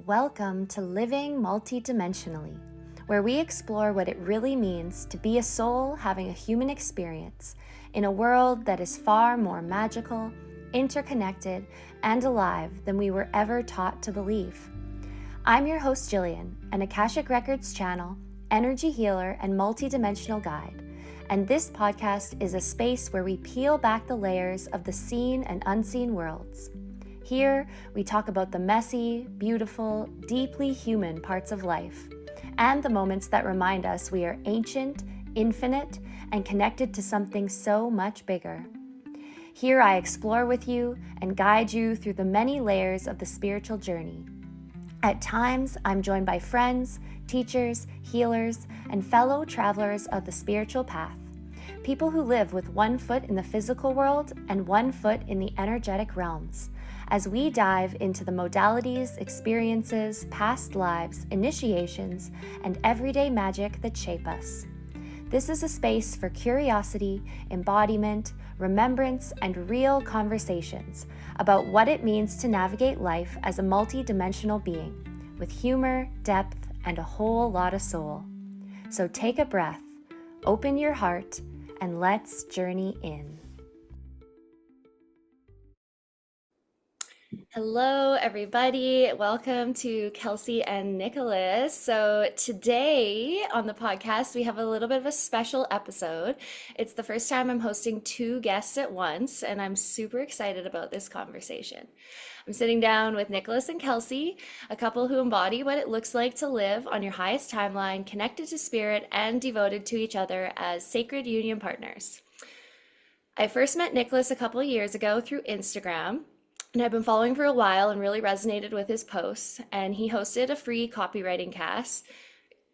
Welcome to Living Multidimensionally, where we explore what it really means to be a soul having a human experience in a world that is far more magical, interconnected, and alive than we were ever taught to believe. I'm your host, Jillian, an Akashic Records channel, energy healer, and multidimensional guide. And this podcast is a space where we peel back the layers of the seen and unseen worlds. Here, we talk about the messy, beautiful, deeply human parts of life, and the moments that remind us we are ancient, infinite, and connected to something so much bigger. Here I explore with you and guide you through the many layers of the spiritual journey. At times, I'm joined by friends, teachers, healers, and fellow travelers of the spiritual path. People who live with one foot in the physical world and one foot in the energetic realms, as we dive into the modalities, experiences, past lives, initiations, and everyday magic that shape us. This is a space for curiosity, embodiment, remembrance, and real conversations about what it means to navigate life as a multi-dimensional being, with humor, depth, and a whole lot of soul. So take a breath, open your heart, and let's journey in. Hello, everybody. Welcome to Kelsey and Nicholas. So today on the podcast, we have a little bit of a special episode. It's the first time I'm hosting two guests at once, and I'm super excited about this conversation. I'm sitting down with Nicolas and Kelsey, a couple who embody what it looks like to live on your highest timeline, connected to spirit and devoted to each other as sacred union partners. I first met Nicolas a couple of years ago through Instagram. And I've been following for a while and really resonated with his posts. And he hosted a free copywriting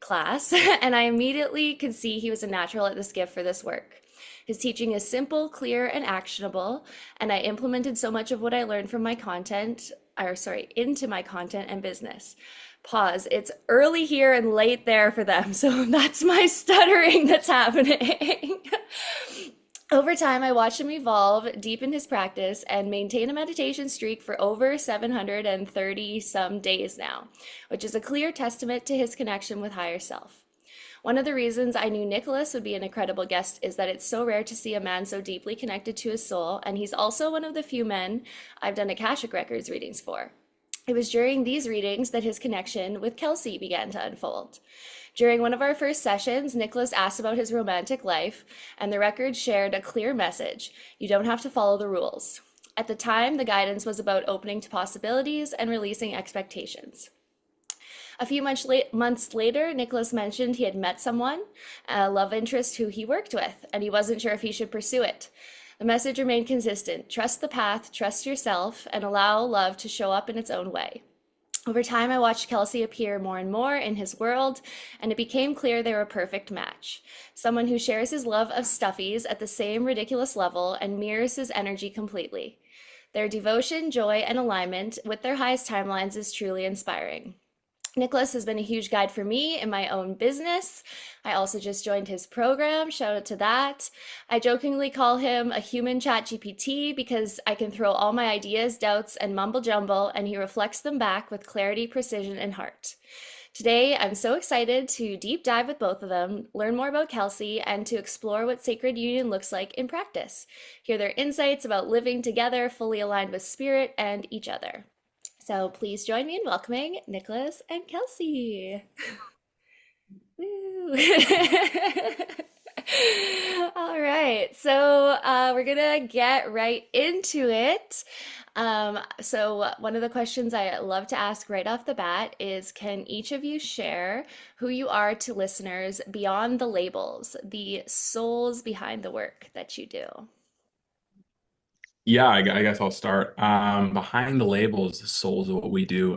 class, and I immediately could see he was a natural at this gift for this work. His teaching is simple, clear, and actionable, and I implemented so much of what I learned from into my content and business. Pause. It's early here and late there for them, so that's my stuttering that's happening. Over time, I watched him evolve, deepen his practice, and maintain a meditation streak for over 730 some days now, which is a clear testament to his connection with higher self. One of the reasons I knew Nicholas would be an incredible guest is that it's so rare to see a man so deeply connected to his soul, and he's also one of the few men I've done Akashic Records readings for. It was during these readings that his connection with Kelsey began to unfold. During one of our first sessions, Nicholas asked about his romantic life, and the record shared a clear message: you don't have to follow the rules. At the time, the guidance was about opening to possibilities and releasing expectations. A few months later, Nicholas mentioned he had met someone, a love interest who he worked with, and he wasn't sure if he should pursue it. The message remained consistent: trust the path, trust yourself, and allow love to show up in its own way. Over time, I watched Kelsey appear more and more in his world, and it became clear they were a perfect match. Someone who shares his love of stuffies at the same ridiculous level and mirrors his energy completely. Their devotion, joy, and alignment with their highest timelines is truly inspiring. Nicholas has been a huge guide for me in my own business. I also just joined his program. Shout out to that. I jokingly call him a human chat GPT because I can throw all my ideas, doubts, and mumble jumble, and he reflects them back with clarity, precision, and heart. Today, I'm so excited to deep dive with both of them, learn more about Kelsey, and to explore what sacred union looks like in practice. Hear their insights about living together, fully aligned with spirit and each other. So please join me in welcoming Nicolas and Kelsey. Woo. All right, so we're gonna get right into it. So one of the questions I love to ask right off the bat is, can each of you share who you are to listeners beyond the labels, the souls behind the work that you do? Yeah, I guess I'll start. Behind the labels, the souls of what we do.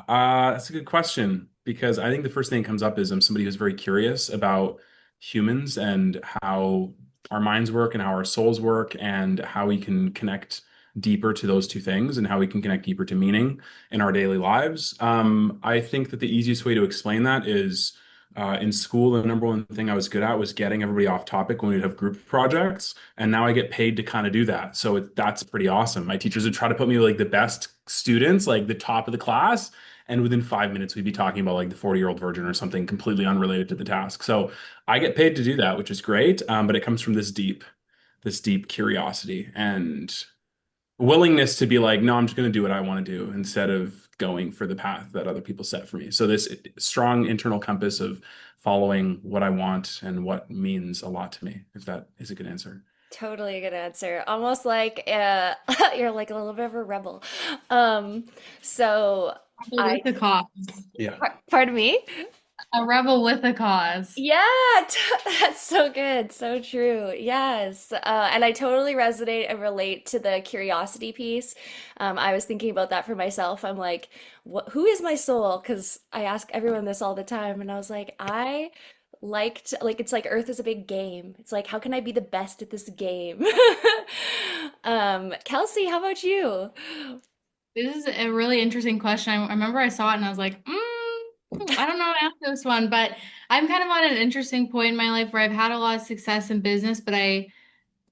That's a good question because I think the first thing that comes up is I'm somebody who's very curious about humans and how our minds work and how our souls work and how we can connect deeper to those two things and how we can connect deeper to meaning in our daily lives. I think that the easiest way to explain that is In school, the number one thing I was good at was getting everybody off topic when we'd have group projects, and now I get paid to kind of do that. So that's pretty awesome. My teachers would try to put me with like the best students, like the top of the class, and within 5 minutes we'd be talking about like the 40-year-old virgin or something completely unrelated to the task. So I get paid to do that, which is great. But it comes from this deep curiosity and willingness to be like, no, I'm just going to do what I want to do instead of going for the path that other people set for me. So this strong internal compass of following what I want and what means a lot to me, if that is a good answer. Totally a good answer. Almost like you're like a little bit of a rebel. Um, so Rebel I, with a cause. Yeah. pardon me? A rebel with a cause. Yeah, that's so good. So true. Yes. And I totally resonate and relate to the curiosity piece. I was thinking about that for myself. I'm like, who is my soul? Because I ask everyone this all the time. And I was like, I liked, like, it's like Earth is a big game. It's like, how can I be the best at this game? Kelsey, how about you? This is a really interesting question. I remember I saw it and I was like, I don't know how to answer this one, but I'm kind of on an interesting point in my life where I've had a lot of success in business, but I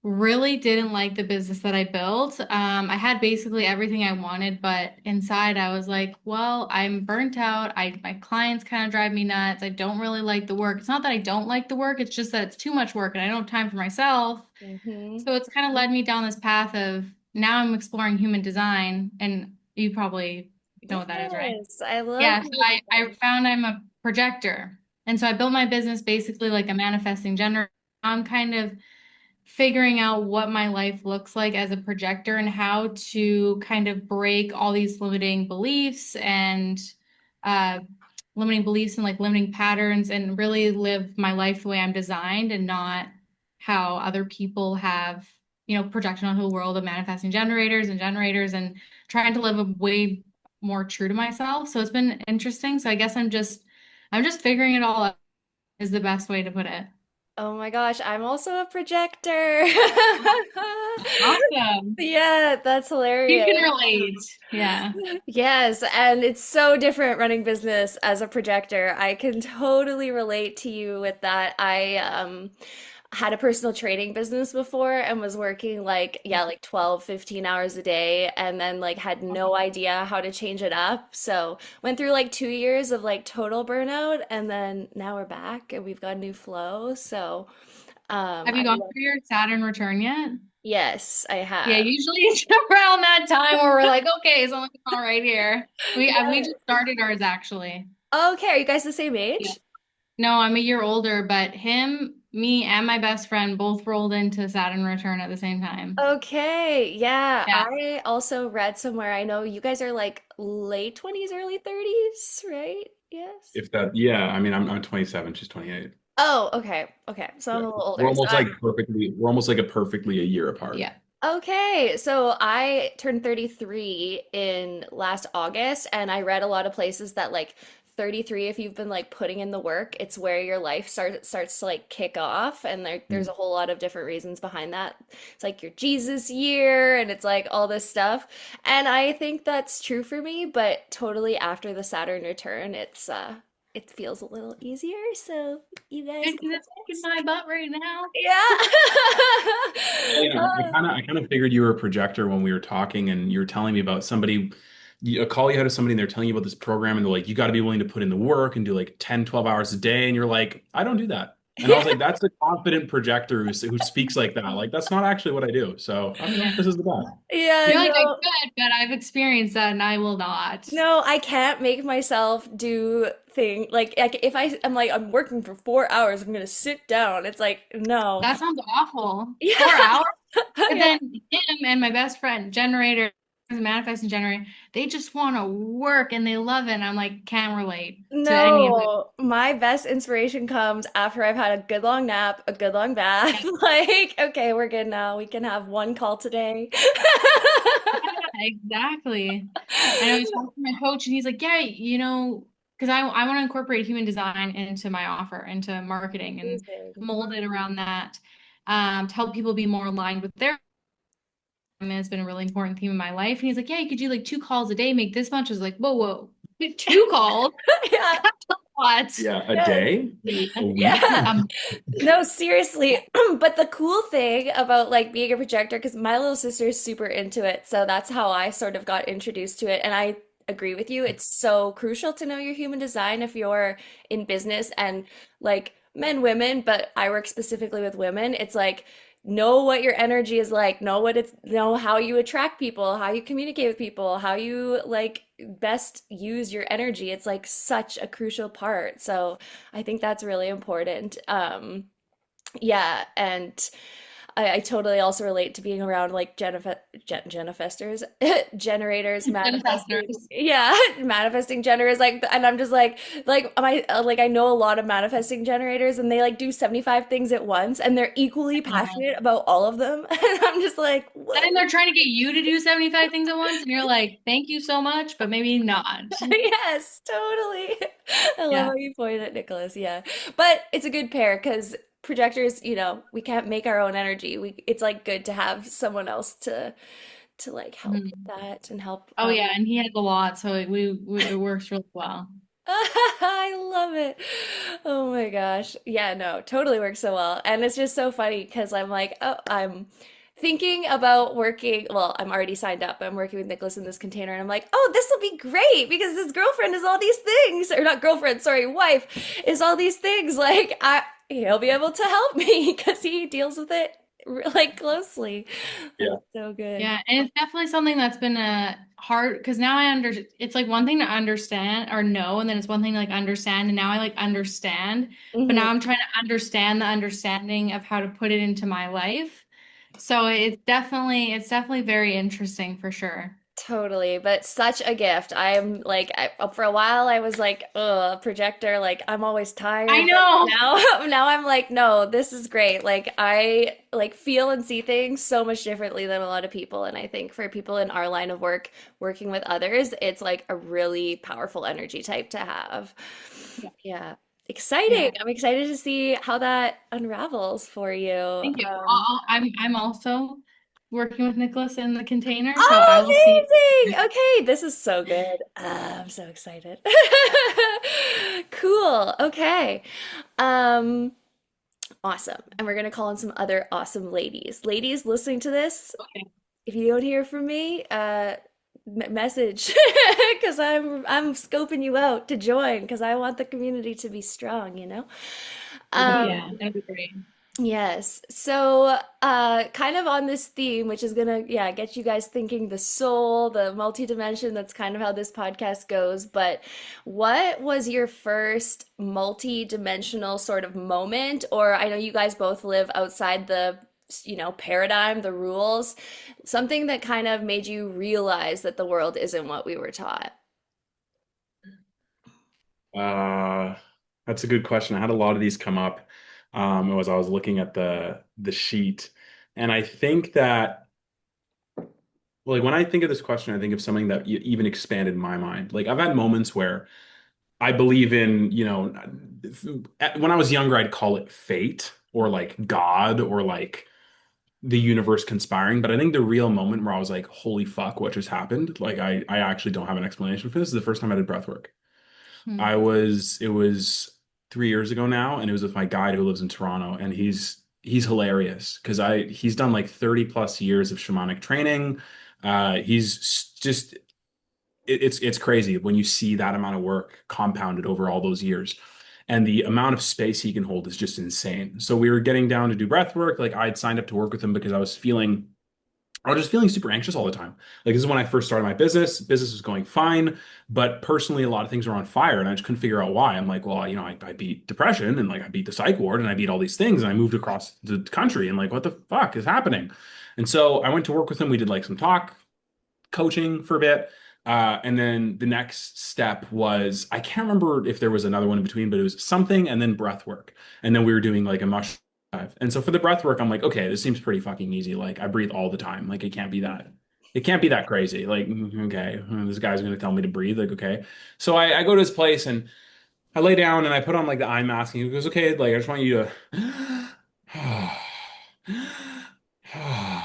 really didn't like the business that I built. I had basically everything I wanted, but inside I was like, well, I'm burnt out. My clients kind of drive me nuts. I don't really like the work. It's not that I don't like the work, it's just that it's too much work and I don't have time for myself. Hmm. So it's kind of led me down this path of now I'm exploring human design, and you probably know what that is, right? Yes, I love Yeah, so human I design. found I'm a projector. And so I built my business basically like a manifesting generator. I'm kind of figuring out what my life looks like as a projector and how to kind of break all these uh, limiting beliefs and like limiting patterns and really live my life the way I'm designed and not how other people have, projected onto the world of manifesting generators and trying to live a way more true to myself. So it's been interesting. So I guess I'm just figuring it all out is the best way to put it. Oh my gosh, I'm also a projector. Awesome. Yeah, that's You hilarious. can relate. Yeah. Yes, and it's so different running business as a projector. I can totally relate to you with that. I had a personal training business before and was working like, yeah, like 12, 15 hours a day and then like had no idea how to change it up. So went through like 2 years of like total burnout and then now we're back and we've got a new flow. So Have I you gone love, through your Saturn return yet? yes, I Yeah, have. usually it's around that time where we're like, okay, something's not right here. We Yeah. just started ours actually. Okay, are you guys the same Yeah. age? No, I'm a year older, but me, and my best friend both rolled into Saturn return at the same time. Okay, yeah. Yeah. I also read somewhere, I know you guys are like late 20s, early 30s, right? Yes. If that, yeah, I mean, I'm 27, she's 28. Oh, okay. Okay. So I'm Yeah. a little We're older. almost like we're almost like a perfectly a year apart. Yeah. Okay, so I turned 33 in last August, and I read a lot of places that like 33, if you've been like putting in the work, it's where your life starts to like kick off, and there's Mm. a whole lot of different reasons behind that. It's like your Jesus year, and it's like all this stuff, and I think that's true for me, but totally after the Saturn return, it feels a little easier, so you guys Good, go 'cause it's kicking next. my butt right now. Yeah. Well, you know, Uh, I kind of figured you were a projector when we were talking, and you were telling me about somebody, a call you had to somebody, and they're telling you about this program, and they're like, you got to be willing to put in the work and do like 10, 12 hours a day. And you're like, I don't do that. And I was yeah. like, that's a confident projector who speaks like that. Like, that's not actually what I do. So I don't know Yeah. if this is the best. Yeah, You're like, I no. could, but I've experienced that and I will not. No, I can't make myself do like if I'm like I'm working for 4 hours, I'm gonna sit down. It's like no. That sounds awful. Yeah. 4 hours? But Yeah. then him and my best friend, generator, manifesting generator, they just want to work and they love it. And I'm like, can't relate to any of it. No, my best inspiration comes after I've had a good long nap, a good long bath. Like, okay, we're good now. We can have one call today. Yeah, exactly. And I was talking to my coach and he's like, yeah, because I want to incorporate human design into my offer, into marketing and Amazing. mold it around that to help people be more aligned with their. And it's been a really important theme in my life. And he's like, yeah, you could do like 2 calls a day, make this much. I was like, whoa, whoa, 2 calls? Yeah. What? Yeah, a Yes. day, a week. Yeah. No, seriously. But the cool thing about like being a projector, because my little sister is super into it, so that's how I sort of got introduced to it. And I agree with you. It's so crucial to know your human design if you're in business and like men, women, but I work specifically with women. It's like know what your energy is like, know how you attract people, how you communicate with people, how you like best use your energy. It's like such a crucial part. So I think that's really important. Yeah, and I totally also relate to being around like genifesters, generators, manifesting. Investors. Yeah, manifesting generators. Like, and I'm just like I know a lot of manifesting generators, and they like do 75 things at once, and they're equally passionate about all of them. And I'm just like, And then whoa. they're trying to get you to do 75 things at once, and you're like, thank you so much, but maybe not. Yes, totally. I love Yeah. how you pointed at Nicholas. Yeah. But it's a good pair because projectors, we can't make our own energy. It's like good to have someone else to like help with Mhm. that and help Oh yeah, and he has a lot, so it works really well. I love it. Oh my gosh. Yeah, no, totally works so well. And it's just so funny because I'm like, oh, I'm thinking about working. Well, I'm already signed up. I'm working with Nicholas in this container. And I'm like, oh, this will be great because his girlfriend is all these things. Or not girlfriend, sorry, wife is all these things. Like, he'll be able to help me because he deals with it like closely. Yeah. That's so good. Yeah, and it's definitely something that's been a hard because now it's like one thing to understand or know, and then it's one thing to like understand, and now I like understand, but Hmm. now I'm trying to understand the understanding of how to put it into my life. So it's definitely very interesting for sure. Totally, but such a gift. I'm like, for a while I was like, ugh, projector, like I'm always I tired. But know. now, now I'm like, no, this is great. Like I like feel and see things so much differently than a lot of people, and I think for people in our line of work, working with others, it's like a really powerful energy type to have. Yeah, exciting. Yeah. I'm excited to see how that unravels for you. Thank you. I'm also working with Nicholas in the container, so I will see. Oh, amazing! Okay, this is so good. I'm so excited. Cool. Okay. Um, awesome. And we're gonna call in some other awesome ladies. Ladies listening to this, Okay. if you don't hear from me, message because I'm scoping you out to join because I want the community to be strong, you know? Oh Um, yeah, that'd be great. Yes. So, kind of on this theme, which is gonna, yeah, get you guys thinking the soul, the multi-dimension, that's kind of how this podcast goes. But what was your first multi-dimensional sort of moment? Or I know you guys both live outside the, paradigm, the rules, something that kind of made you realize that the world isn't what we were taught. Uh, that's a good question. I had a lot of these come up as I was looking at the sheet, and I think that like when I think of this question, I think of something that even expanded my mind. Like I've had moments where I believe in, when I was younger, I'd call it fate or like God or like the universe conspiring. But I think the real moment where I was like, holy fuck, what just happened? Like I actually don't have an explanation for this. Is the first time I did breath work. Hmm. It was 3 years ago now, and it was with my guide who lives in Toronto, and he's hilarious because he's done like 30 plus years of shamanic training. Just it's crazy when you see that amount of work compounded over all those years. And the amount of space he can hold is just insane. So we were getting down to do breath work. Like I'd signed up to work with him because I was just feeling super anxious all the time. Like this is when I first started my business. Business was going fine, but personally, a lot of things were on fire, and I just couldn't figure out why. I'm like, well, I beat depression, and like I beat the psych ward, and I beat all these things, and I moved across the country, and like, what the fuck is happening? And so I went to work with him. We did like some talk coaching for a bit. And then the next step was, I can't remember if there was another one in between, but it was something and then breath work. And then we were doing like a mushroom dive. And so for the breath work, I'm like, okay, this seems pretty fucking easy. Like I breathe all the time. Like it can't be that crazy. Like, okay, this guy's going to tell me to breathe. Like, okay. So I go to his place and I lay down and I put on like the eye mask and he goes, okay, like I just want you to,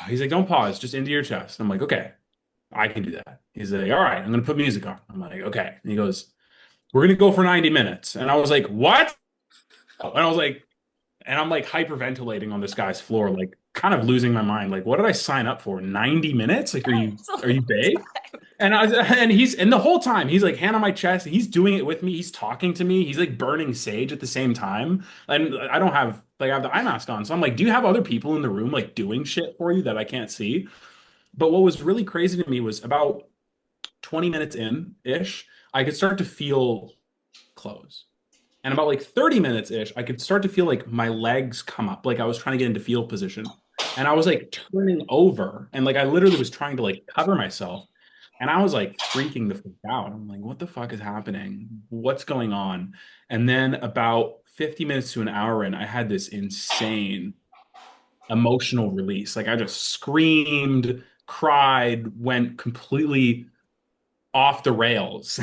he's like, don't pause, just into your chest. I'm like, okay. I can do that. He's like, all right, I'm gonna put music on. I'm like, okay. And he goes, we're gonna go for 90 minutes. And I was like, what? And I was like, and I'm like hyperventilating on this guy's floor, like kind of losing my mind. Like, what did I sign up for? 90 minutes? Like, It's a are you long babe? time. And the whole time he's like hand on my chest, he's doing it with me, he's talking to me, he's like burning sage at the same time. And I don't have like I have the eye mask on. So I'm like, do you have other people in the room like doing shit for you that I can't see? But what was really crazy to me was about 20 minutes in ish, I could start to feel clothes. And about like 30 minutes ish, I could start to feel like my legs come up, like I was trying to get into fetal position. And I was like turning over and like I literally was trying to like cover myself. And I was like freaking the fuck out. I'm like, what the fuck is happening? What's going on? And then about 50 minutes to an hour in, I had this insane emotional release. Like I just screamed, cried, went completely off the rails.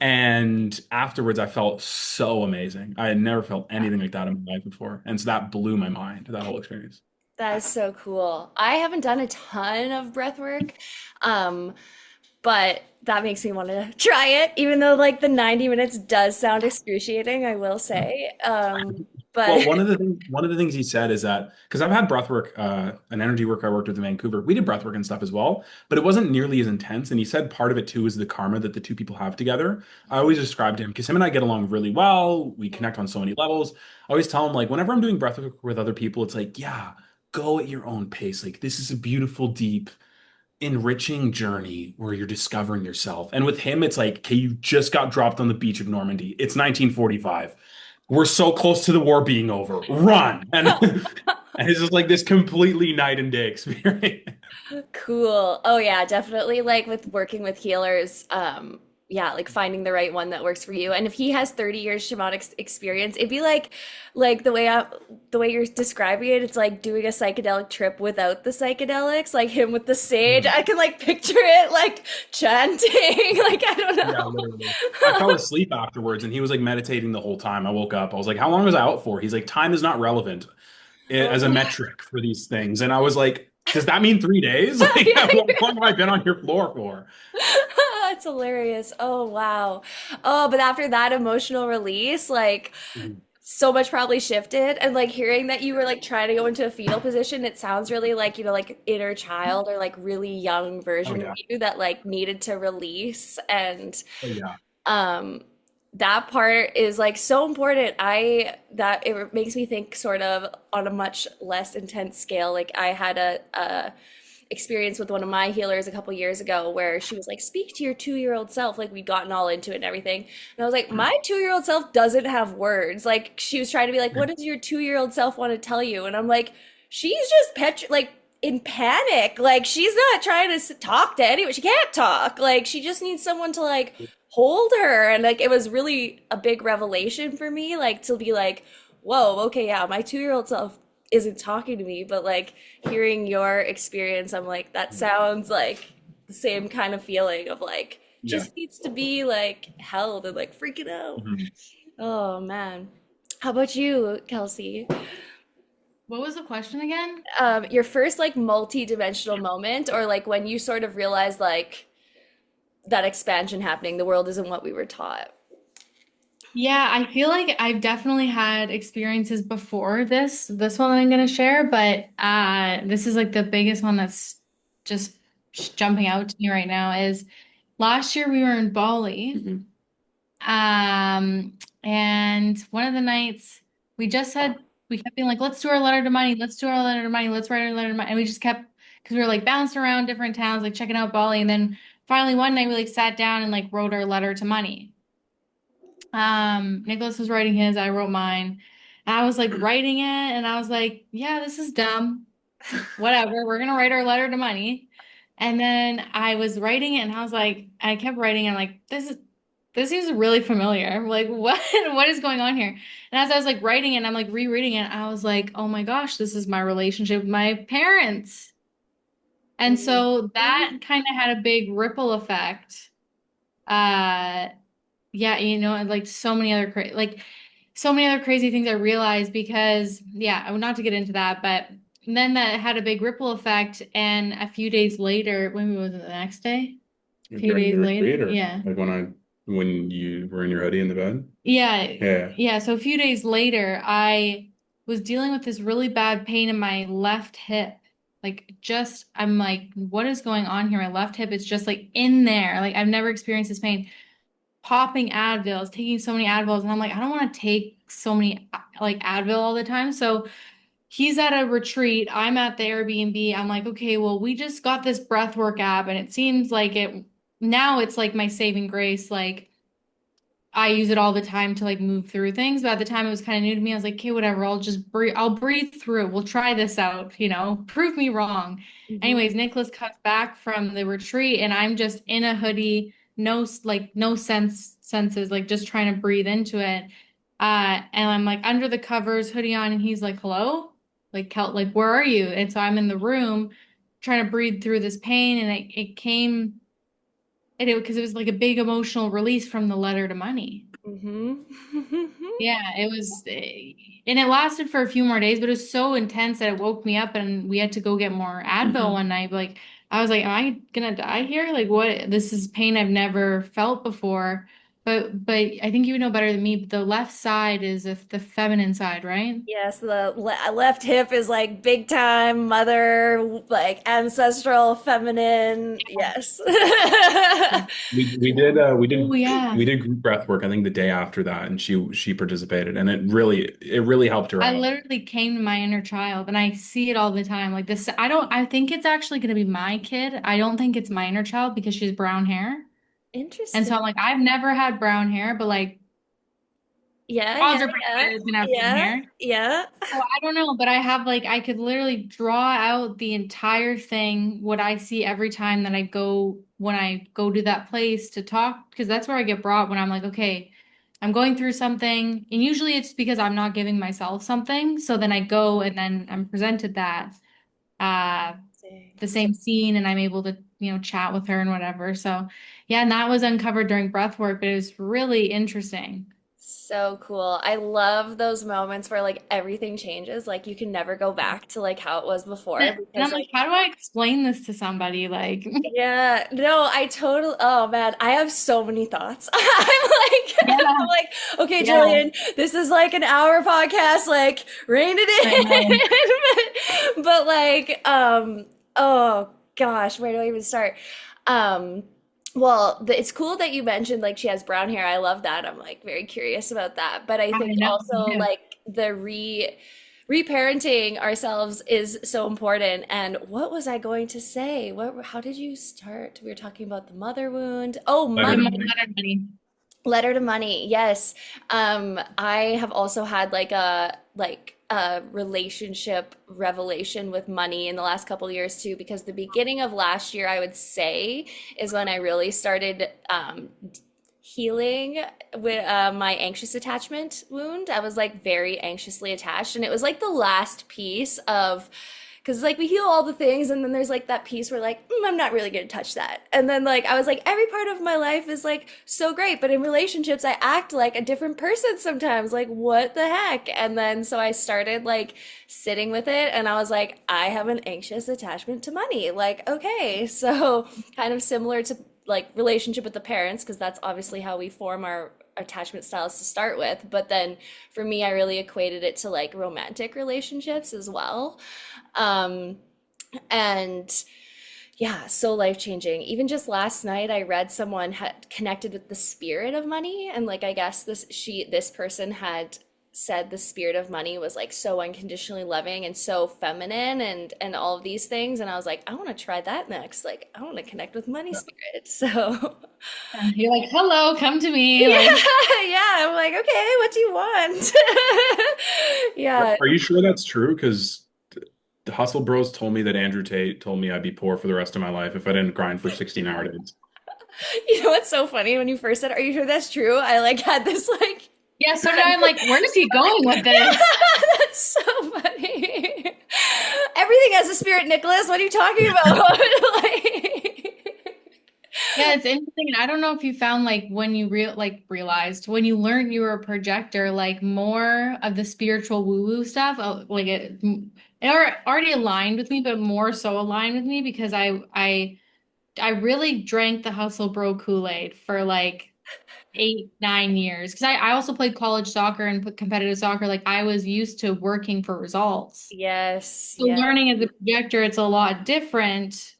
And afterwards, I felt so amazing. I had never felt anything like that in my life before. And so that blew my mind, that whole experience. That is so cool. I haven't done a ton of breath work, um, but that makes me want to try it, even though like the 90 minutes does sound excruciating, I will say. Well, But one of the things he said is that because I've had breath work, an energy work I worked with in Vancouver, we did breath work and stuff as well, but it wasn't nearly as intense. And he said part of it too is the karma that the two people have together. I always describe to him because him and I get along really well. We connect on so many levels. I always tell him like whenever I'm doing breath work with other people, it's like, yeah, go at your own pace. Like this is a beautiful, deep, enriching journey where you're discovering yourself. And with him, it's like, okay, you just got dropped on the beach of Normandy. It's 1945. We're so close to the war being over. Run. And and it's just like this completely night and day experience. cool. Oh yeah, definitely like with working with healers, yeah, like finding the right one that works for you. And if he has 30 years shamanic experience, it'd be like the way you're describing it, it's like doing a psychedelic trip without the psychedelics, like him with the sage. Mhm. I can like picture it like chanting, like I don't Yeah, know. literally. I fell asleep afterwards and he was like meditating the whole time. I woke up. I was like, how long was I out for? He's like, time is not relevant as a Oh, metric for these things. And I was like, does that mean 3 days? Like, how yeah. long have I been on your floor for? It's hilarious. Oh, wow. Oh, but after that emotional release, like Mhm. so much probably shifted. And like hearing that you were like trying to go into a fetal position, it sounds really like, like inner child or like really young Oh version of yeah. you that like needed to release. And Oh yeah. um that part is like so important. That it makes me think sort of on a much less intense scale. Like I had a experience with one of my healers a couple years ago where she was like, speak to your 2-year-old self. Like we'd gotten all into it and everything. And I was like, my 2-year-old self doesn't have words. Like she was trying to be like, what does your 2-year-old self want to tell you? And I'm like, she's just like in panic. Like she's not trying to talk to anyone. She can't talk. Like she just needs someone to like hold her. And like it was really a big revelation for me, like to be like, whoa, okay, yeah, my 2-year-old self isn't talking to me, but like hearing your experience, I'm like, that sounds like the same kind of feeling of like Yeah. just needs to be like held and like freaking out. Mhm. Oh man. How about you, Kelsey? What was the question again? Your first like multi-dimensional moment, or like when you sort of realized like that expansion happening, the world isn't what we were taught. Yeah, I feel like I've definitely had experiences before this one that I'm gonna share, but this is like the biggest one that's just jumping out to me right now is last year we were in Bali. And one of the nights we kept being like, let's do our letter to money, let's do our letter to money, let's write our letter to money. And we just kept because we were like bouncing around different towns, like checking out Bali. And then finally one night we like sat down and like wrote our letter to money. Nicholas was writing his, I wrote mine. And I was like writing it and I was like, yeah, this is dumb. Whatever, we're gonna write our letter to money. And then I was writing it and I was like, I kept writing, and I'm like, this seems really familiar. Like, what is going on here? And as I was like writing it, and I'm like rereading it, I was like, oh my gosh, this is my relationship with my parents. And so that kind of had a big ripple effect. Uh, yeah, and like so many other crazy things I realized because yeah, not to get into that, but then that had a big ripple effect. And a few days later, when was it the next day? A few During days the later, retreat or yeah. like when I when you were in your hoodie in the bed? Yeah, Yeah. yeah. So a few days later, I was dealing with this really bad pain in my left hip. Like, just, I'm like, what is going on here? My left hip is just like in there. Like, I've never experienced this pain. Popping Advils, taking so many Advils, and I'm like, I don't want to take so many like Advil all the time. So he's at a retreat. I'm at the Airbnb. I'm like, okay, well, we just got this breathwork app, and it seems like it now it's like my saving grace. Like, I use it all the time to like move through things, but at the time it was kind of new to me. I was like, okay, whatever. I'll just breathe. I'll breathe through. We'll try this out, prove me wrong. Hmm. Anyways, Nicholas comes back from the retreat and I'm just in a hoodie, no senses, like just trying to breathe into it. And I'm like under the covers, hoodie on, and he's like, hello? Like, where are you? And so I'm in the room trying to breathe through this pain, and it came because it was like a big emotional release from the letter to money. Hmm. Yeah, it was, and it lasted for a few more days, but it was so intense that it woke me up, and we had to go get more Advil one night. Like, I was like, am I gonna die here? Like, what? This is pain I've never felt before. But I think you know better than me. But the left side is the feminine side, right? Yes, the left hip is like big time mother, like ancestral, feminine. Yes. We Oh did yeah. we did group breath work, I think the day after that, and she participated, and it really helped her I out. literally came to my inner child and I see it all the time. Like this, I think it's actually going to be my kid. I don't think it's my inner child because she's brown hair. And Interesting. so I'm like, I've never had brown hair, but like Yeah, yeah, odds are pretty yeah, good it's gonna have pink yeah, hair. yeah. So I don't know, but I have like, I could literally draw out the entire thing, what I see every time that when I go to that place to talk, because that's where I get brought when I'm like, okay, I'm going through something. And usually it's because I'm not giving myself something. So then I go and then I'm presented that, uh, the same scene, and I'm able to, chat with her and whatever. So yeah, and that was uncovered during breath work, but it was really interesting. So cool. I love those moments where like everything changes. Like you can never go back to like how it was before And because I'm like, like how do I explain this to somebody? Like, yeah, no, I totally, oh man, I have so many thoughts. yeah, I'm like, okay, yeah, Jillian, this is like an hour podcast, like rein I know. it in. But like, oh gosh, where do I even start? Um, well, it's cool that you mentioned like she has brown hair. I love that. I'm like very curious about that. But I I think know. Me also too. like the reparenting ourselves is so important. And what was I going to say? How did you start? We were talking about the mother wound. Oh, Letter The to money. money. letter money. Letter to money. Yes. I have also had like a relationship revelation with money in the last couple of years too, because the beginning of last year, I would say, is when I really started healing with my anxious attachment wound. I was like very anxiously attached, and it was like the last piece of because like we heal all the things, and then there's like that piece where like I'm not really gonna touch that, and then like I was like every part of my life is like so great, but in relationships I act like a different person sometimes. Like what the heck? And then so I started like sitting with it, and I was like I have an anxious attachment to money. Like okay, so kind of similar to like relationship with the parents because that's obviously how we form our attachment styles to start with, but then for me I really equated it to like romantic relationships as well. um and yeah, so life changing. Even just last night I read someone had connected with the spirit of money, and like I guess this person had said the spirit of money was like so unconditionally loving and so feminine and all of these things, and I was like I want to try that next. Like I want to connect with money spirit. So You're like, hello, come to me. yeah, Like, yeah. I'm like, okay, what do you want? Yeah. Are you sure that's true? Because the Hustle Bros told me that Andrew Tate told me I'd be poor for the rest of my life if I didn't grind for 16-hour days. You know what's so funny when you first said, "Are you sure that's true?" I like had this like, yeah, so now I'm like, where is he going with yeah, this? that's so funny. Everything has a spirit, Nicholas. What are you talking about? Like, Yeah, it's interesting. And I don't know if you found like when you realized when you learned you were a projector, like more of the spiritual woo-woo stuff, like it already aligned with me, but more so aligned with me because I really drank the hustle bro Kool-Aid for like 8, 9 years. Because I also played college soccer and competitive soccer. Like I was used to working for results. Yes, So yes. learning as a projector, it's a lot different.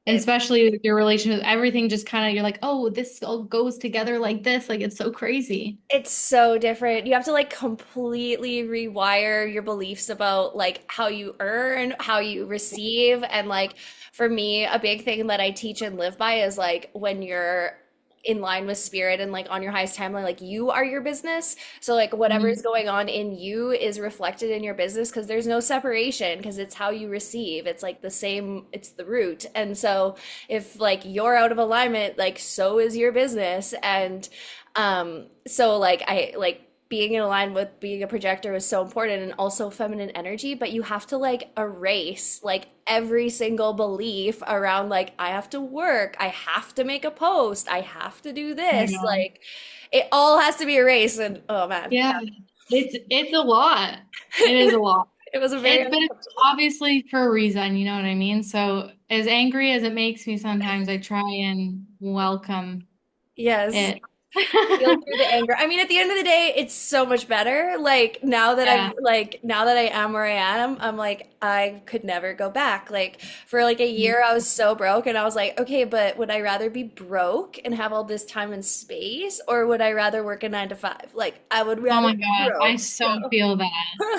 And It especially with your relationship, everything just kind of, you're like, oh, this all goes together like this. Like it's so crazy. it's so different. You have to like completely rewire your beliefs about like how you earn, how you receive, and like for me, a big thing that I teach and live by is like when you're in line with spirit and like on your highest timeline, like you are your business. So like whatever is Mhm. going on in you is reflected in your business because there's no separation because it's how you receive. It's like the same, it's the root. And so if like you're out of alignment, like so is your business. And so like I like being in line with being a projector was so important and also feminine energy, but you have to like erase like every single belief around like I have to work, I have to make a post, I have to do Oh my this. God. Like it all has to be erased and oh man, Yeah. yeah. It's a lot. It is a lot. It was a very It's but it's uncomfortable. obviously for a reason, you know what I mean? So as angry as it makes me sometimes, I try and welcome Yes. it. Feel through the anger. I mean, at the end of the day, it's so much better. Like now that Yeah. I am where I am, I'm like I could never go back. Like for like a year I was so broke and I was like, okay, but would I rather be broke and have all this time and space or would I rather work a 9 to 5? Like I would Oh rather my be God. I broke. so So feel that.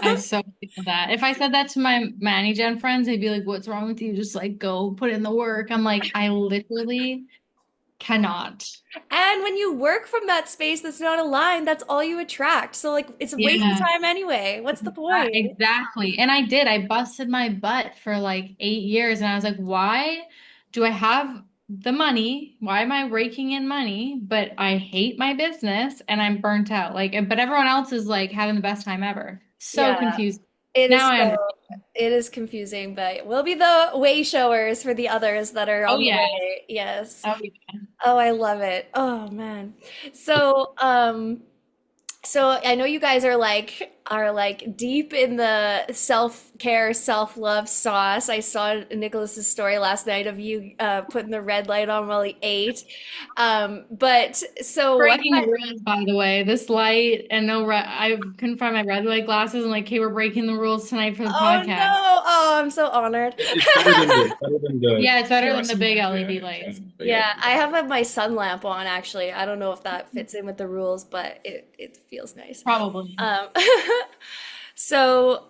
I so feel that. If I said that to my Manny Gen friends, they'd be like, what's wrong with you? Just like go put in the work. I'm like, I literally cannot. and when you work from that space that's not aligned, that's all you attract. So like it's a waste of Yeah. time anyway. What's the point? Exactly. And I did. I busted my butt for like 8 years. And I was like, why do I have the money? Why am I raking in money? But I hate my business and I'm burnt out. Like, but everyone else is like having the best time ever. So Yeah. confused. It Now is I so, understand. it is confusing, but we'll be the way showers for the others that are Oh, on the yeah. way. Yes. Oh, yeah. Oh, I love it. Oh man. So, so I know you guys are like deep in the self-care, self-love sauce. I saw Nicholas's story last night of you putting the red light on while he ate. But so what Breaking the rules, by the way. This light and no red. I couldn't find my red light glasses. And like, hey, we're breaking the rules tonight for the Oh no. podcast. Oh, I'm so honored. It's better than the Yeah, it's better than the fluorescent. big Yeah, LED it's better lights. than the big Yeah, LED. I have my sun lamp on actually. I don't know if that fits in with the rules, but it feels nice. Probably. Um, so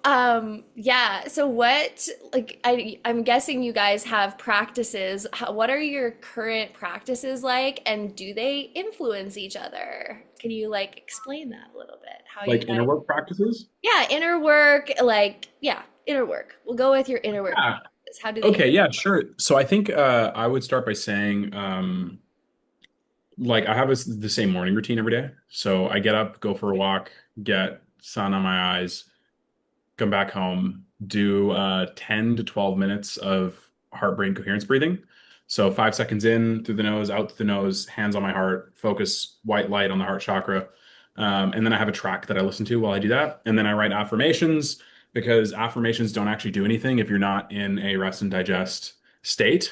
yeah, so what like I'm guessing you guys have practices. What are your current practices like, and do they influence each other? Can you like explain that a little bit? How you Like inner guys, work practices? yeah, inner work, like yeah, inner work. We'll go with your inner work Yeah. practices. How do they? Okay, yeah, sure. So I think I would start by saying like I have the same morning routine every day. So I get up, go for a walk, get sun on my eyes, come back home, do 10 to 12 minutes of heart brain coherence breathing. So 5 seconds in through the nose, out through the nose, hands on my heart, focus white light on the heart chakra. And then I have a track that I listen to while I do that. And then I write affirmations because affirmations don't actually do anything if you're not in a rest and digest state.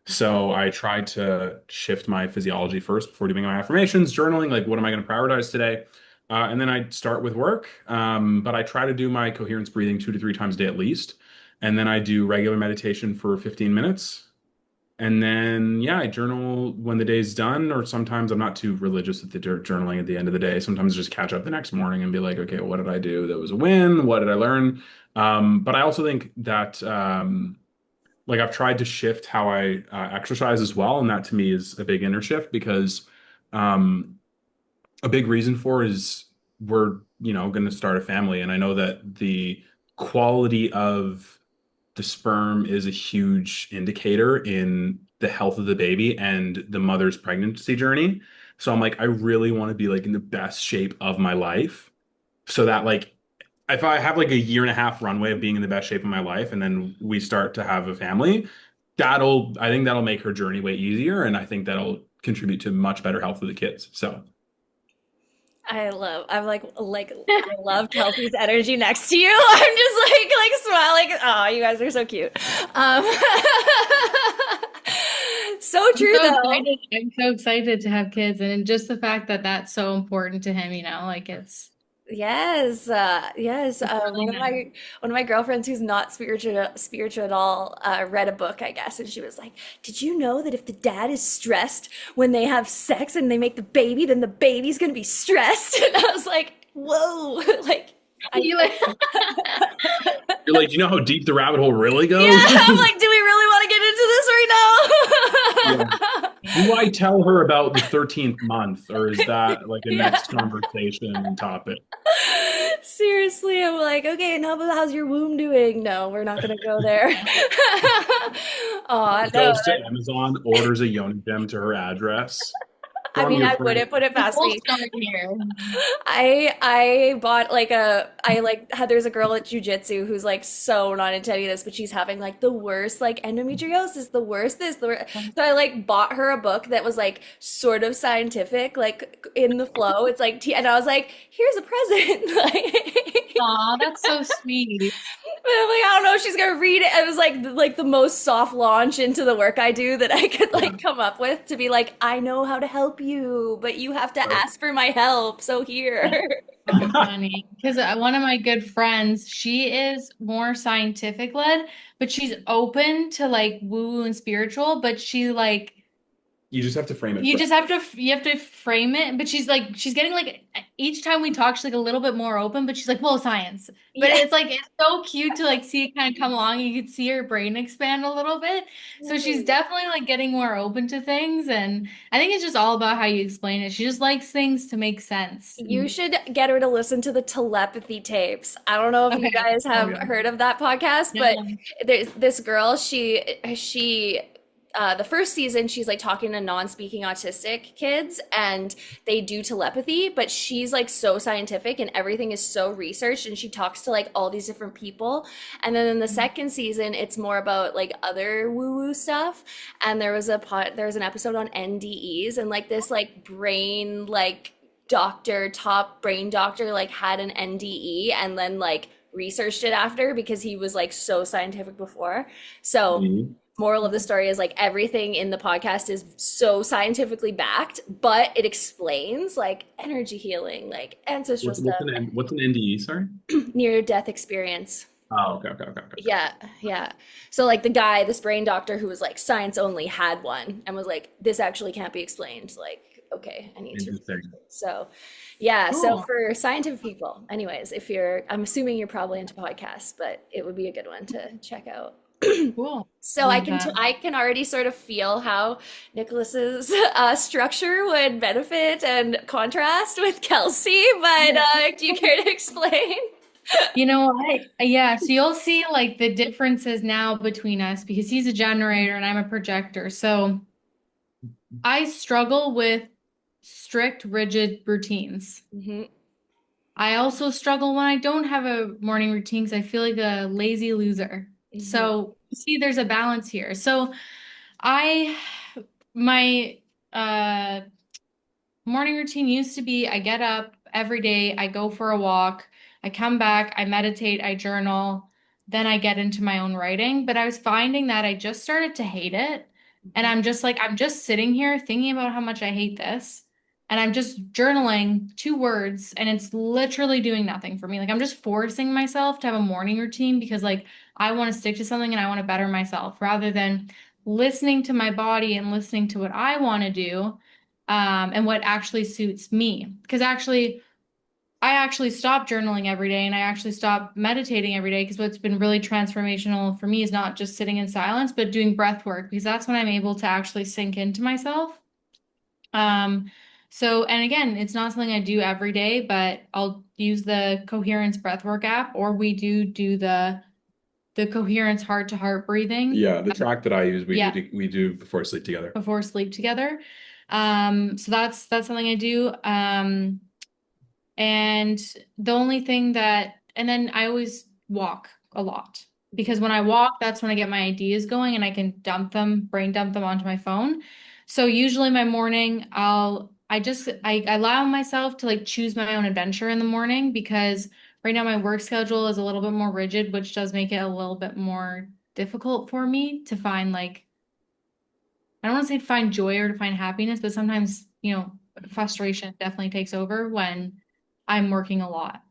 So I tried to shift my physiology first before doing my affirmations, journaling, like what am I going to prioritize today? And then I start with work, but I try to do my coherence breathing 2 to 3 times a day at least. And then I do regular meditation for 15 minutes. And then, yeah, I journal when the day's done, or sometimes I'm not too religious with the journaling at the end of the day. Sometimes just catch up the next morning and be like, okay, what did I do? That was a win. What did I learn? But I also think that, like, I've tried to shift how I exercise as well. And that to me is a big inner shift because, um, a big reason for is we're, going to start a family. And I know that the quality of the sperm is a huge indicator in the health of the baby and the mother's pregnancy journey. So I'm like, I really want to be like in the best shape of my life so that like if I have like a year and a half runway of being in the best shape of my life and then we start to have a family, I think that'll make her journey way easier. And I think that'll contribute to much better health for the kids. So I'm like I love Kelsey's energy next to you. I'm just like smiling. Oh, you guys are so cute. Um, So I'm true so though. excited. I'm so excited to have kids, and just the fact that that's so important to him, like Yes, yes. it's really nice. One of my girlfriends who's not spiritual at all read a book, I guess, and she was like, "Did you know that if the dad is stressed when they have sex and they make the baby, then the baby's gonna be stressed?" And I was like, "Whoa!" Like, I You like- You're like, do you know how deep the rabbit hole really yeah, goes? I'm like, do we really want to get into this Yeah. right now? Do I tell her about the 13th month, or is that like a Yeah. next conversation topic? Seriously, I'm like, okay, and how's your womb doing? No, we're not gonna go there. Oh, no. Goes to Amazon, orders a yoni gem to her address I from mean, your I friend. wouldn't put it the past whole me. story here. I bought like I like had there's a girl at jujitsu who's like so not into any of this, but she's having like the worst like endometriosis, the worst this, the worst. So I like bought her a book that was like sort of scientific, like in the flow. It's like and I was like, here's a present. Like, Aw, that's so sweet. but I'm like, I don't know if she's gonna read it. It was like the most soft launch into the work I do that I could Yeah, like come up with to be like, I know how to help you, but you have to right. ask for my help. So here. So funny. Because one of my good friends, she is more scientific led, but she's open to like woo and spiritual, but she like You just have to frame it you correct. just have to frame it, but she's getting like each time we talk, she's like a little bit more open, but she's like, well, science. But Yeah. it's so cute to like see it kind of come along. You can see her brain expand a little bit. So she's definitely like getting more open to things. And I think it's just all about how you explain it. She just likes things to make sense. You should get her to listen to the telepathy tapes. I don't know if you Okay. guys have Okay. heard of that podcast, but No. there's this girl, she the first season she's like talking to non-speaking autistic kids and they do telepathy, but she's like so scientific and everything is so researched and she talks to like all these different people. And then in the second season it's more about like other woo-woo stuff. And there was an episode on NDEs and like this like brain like top brain doctor like had an NDE and then like researched it after because he was like so scientific before. So Mhm. moral of the story is like everything in the podcast is so scientifically backed, but it explains like energy healing, like ancestral stuff, What's an NDE? Sorry. near death experience. Oh, okay. Yeah, yeah. So like the guy, this brain doctor who was like science only had one and was like, this actually can't be explained. Like, okay, I need to research Interesting. it. So yeah, so Cool. for scientific people, anyways, if you're, I'm assuming you're probably into podcasts, but it would be a good one to check out. Cool. So Love that. I can already sort of feel how Nicholas's structure would benefit and contrast with Kelsey, but do you care to explain? You know what? Yeah, so you'll see like the differences now between us because he's a generator and I'm a projector. So I struggle with strict, rigid routines. Hmm. I also struggle when I don't have a morning routine because I feel like a lazy loser. Hmm. So you see, there's a balance here. So I, my morning routine used to be I get up every day, I go for a walk, I come back, I meditate, I journal, then I get into my own writing. But I was finding that I just started to hate it. And I'm just like, I'm just sitting here thinking about how much I hate this. And I'm just journaling 2 words, and it's literally doing nothing for me. Like, I'm just forcing myself to have a morning routine because, like, I want to stick to something and I want to better myself rather than listening to my body and listening to what I want to do and what actually suits me. Because actually, I actually stopped journaling every day and I actually stopped meditating every day because what's been really transformational for me is not just sitting in silence, but doing breath work because that's when I'm able to actually sink into myself. Um, so, and again, it's not something I do every day, but I'll use the Coherence breathwork app, or we do the Coherence heart to heart breathing. Yeah, the track that I use, Yeah, we do before sleep together. before sleep together. So that's something I do. And the only thing that, and then I always walk a lot because when I walk, that's when I get my ideas going and I can brain dump them onto my phone. So usually my morning, I allow myself to like choose my own adventure in the morning because right now my work schedule is a little bit more rigid, which does make it a little bit more difficult for me to find like I don't want to say to find joy or to find happiness, but sometimes, frustration definitely takes over when I'm working a lot.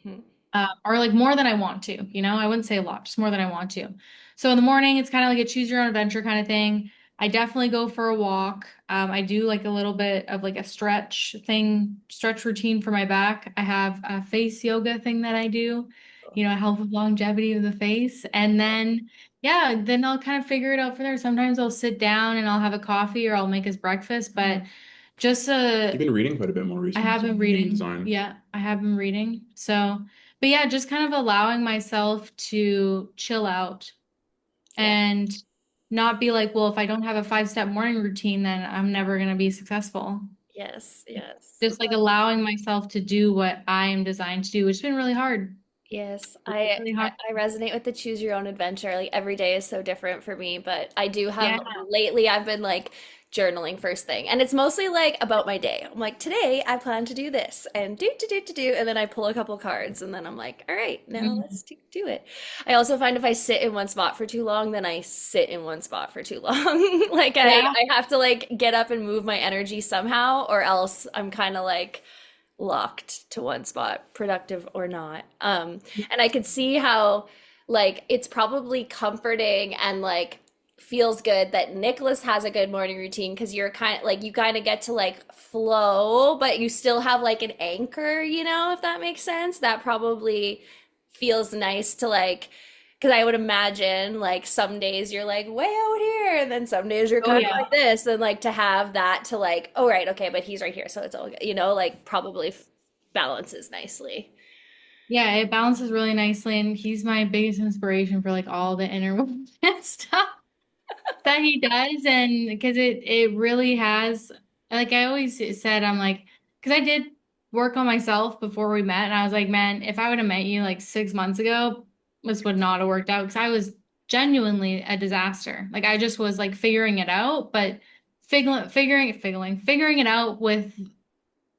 Mhm. Or like more than I want to, I wouldn't say a lot, just more than I want to. So in the morning, it's kind of like a choose your own adventure kind of thing. I definitely go for a walk. I do like a little bit of like a stretch routine for my back. I have a face yoga thing that I do, help with longevity of the face. And then, yeah, then I'll kind of figure it out from there. Sometimes I'll sit down and I'll have a coffee or I'll make his breakfast, but just You've been reading quite a bit more I recently, have so been human reading. design. Yeah, I have been reading. So, but yeah, just kind of allowing myself to chill out Yeah. and not be like, well, if I don't have a 5-step morning routine, then I'm never going to be successful. Yes, yes. Just like allowing myself to do what I am designed to do, which has been really hard. Yes, Really, I, really I hard. I resonate with the choose your own adventure. Like every day is so different for me, but I do have Yeah. lately I've been like journaling first thing. And it's mostly like about my day. I'm like, today I plan to do this and do, and then I pull a couple cards and then I'm like, all right, now Mhm. let's do it. I also find if I sit in one spot for too long, then I sit in one spot for too long. Like Yeah. I have to like get up and move my energy somehow, or else I'm kind of like locked to one spot, productive or not. And I could see how like it's probably comforting and like feels good that Nicholas has a good morning routine because you're kind of like you kind of get to like flow, but you still have like an anchor, if that makes sense. That probably feels nice to like because I would imagine like some days you're like way out here, and then some days you're Oh, kind of yeah. like this, and like to have that to like, oh right, okay, but he's right here, so it's all good, like probably balances nicely. Yeah, it balances really nicely. And he's my biggest inspiration for like all the inner movement stuff that he does. And because it really has, like I always said, I'm like, because I did work on myself before we met, and I was like, man, if I would have met you like 6 months ago, this would not have worked out because I was genuinely a disaster. Like I just was like figuring it out, but figuring it out with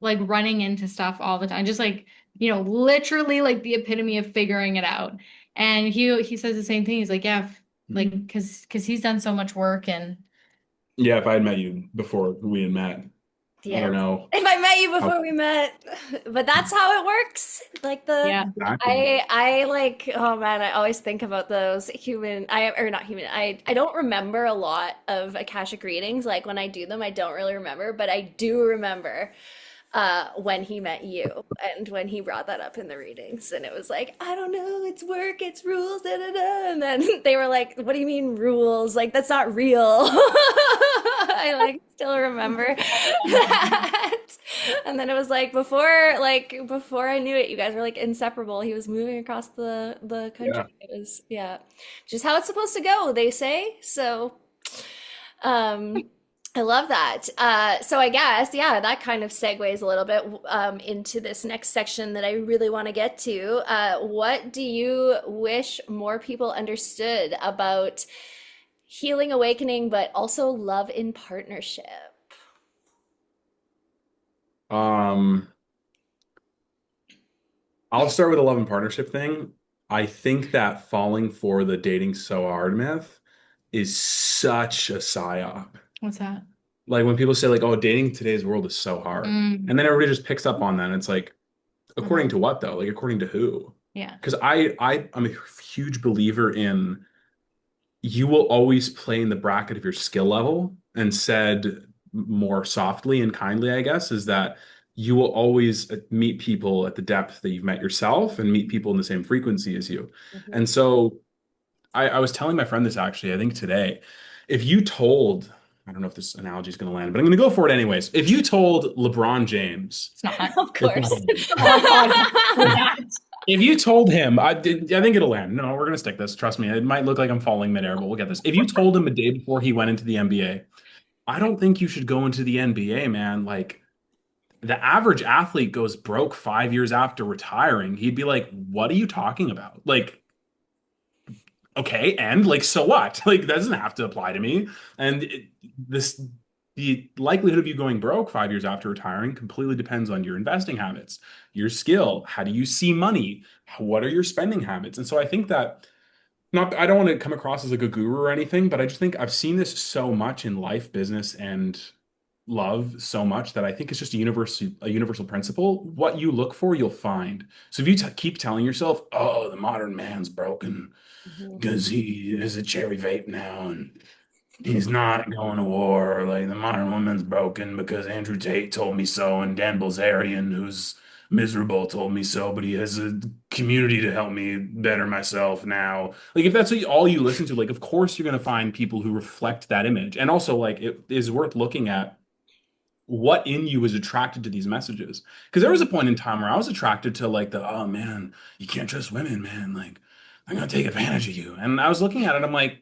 like running into stuff all the time, just like, literally like the epitome of figuring it out. And he says the same thing. He's like, yeah, like because he's done so much work and Yeah, if I had met you before we had met, I Yeah, don't know if I met you how before we met, but that's how it works. Like yeah. exactly. I like, oh man, I always think about those or not human. I don't remember a lot of Akashic readings. Like when I do them, I don't really remember, but I do remember when he met you and when he brought that up in the readings, and it was like, I don't know, it's work, it's rules, da da da, and then they were like, what do you mean rules? Like that's not real. I like still remember that. And then it was like before I knew it, you guys were like inseparable. He was moving across the Yeah. country. It was, yeah, just how it's supposed to go, they say. So, um, I love that. So I guess, yeah, that kind of segues a little bit into this next section that I really want to get to. What do you wish more people understood about healing, awakening, but also love in partnership? Um, I'll start with the love and partnership thing. I think that falling for the dating so hard myth is such a psyop. What's that? Like when people say like, "Oh, dating in today's world is so hard," Mm, and then everybody just picks up on that. And it's like, Mhm. according to what though? Like according to who? yeah. Because I'm a huge believer in you will always play in the bracket of your skill level. And said more softly and kindly, I guess, is that you will always meet people at the depth that you've met yourself and meet people in the same frequency as you. Mhm. And so I was telling my friend this actually, I think today, if you told, I don't know if this analogy is going to land, but I'm going to go for it anyways. If you told LeBron James, It's not. Of it's not course. going to land. Oh God, for that. If you told him, I think it'll land. No, we're going to stick this. Trust me. It might look like I'm falling midair, but we'll get this. If you told him a day before he went into the NBA, I don't think you should go into the NBA, man. Like the average athlete goes broke 5 years after retiring. He'd be like, "What are you talking about?" Like, okay, and like, so what? Like, that doesn't have to apply to me. And this, the likelihood of you going broke 5 years after retiring completely depends on your investing habits, your skill. How do you see money? What are your spending habits? And so I think that not, I don't want to come across as like a guru or anything, but I just think I've seen this so much in life, business, and love so much that I think it's just a universal principle. What you look for, you'll find. So if you keep telling yourself, "Oh, the modern man's broken Mhm. because he is a cherry vape now and he's not going to war," or like the modern woman's broken because Andrew Tate told me so, and Dan Bilzerian, who's miserable, told me so, but he has a community to help me better myself now. Like if that's all you listen to, like of course you're going to find people who reflect that image. And also like it is worth looking at what in you is attracted to these messages. Because there was a point in time where I was attracted to like oh man, you can't trust women, man. Like they're gonna take advantage of you. And I was looking at it, I'm like,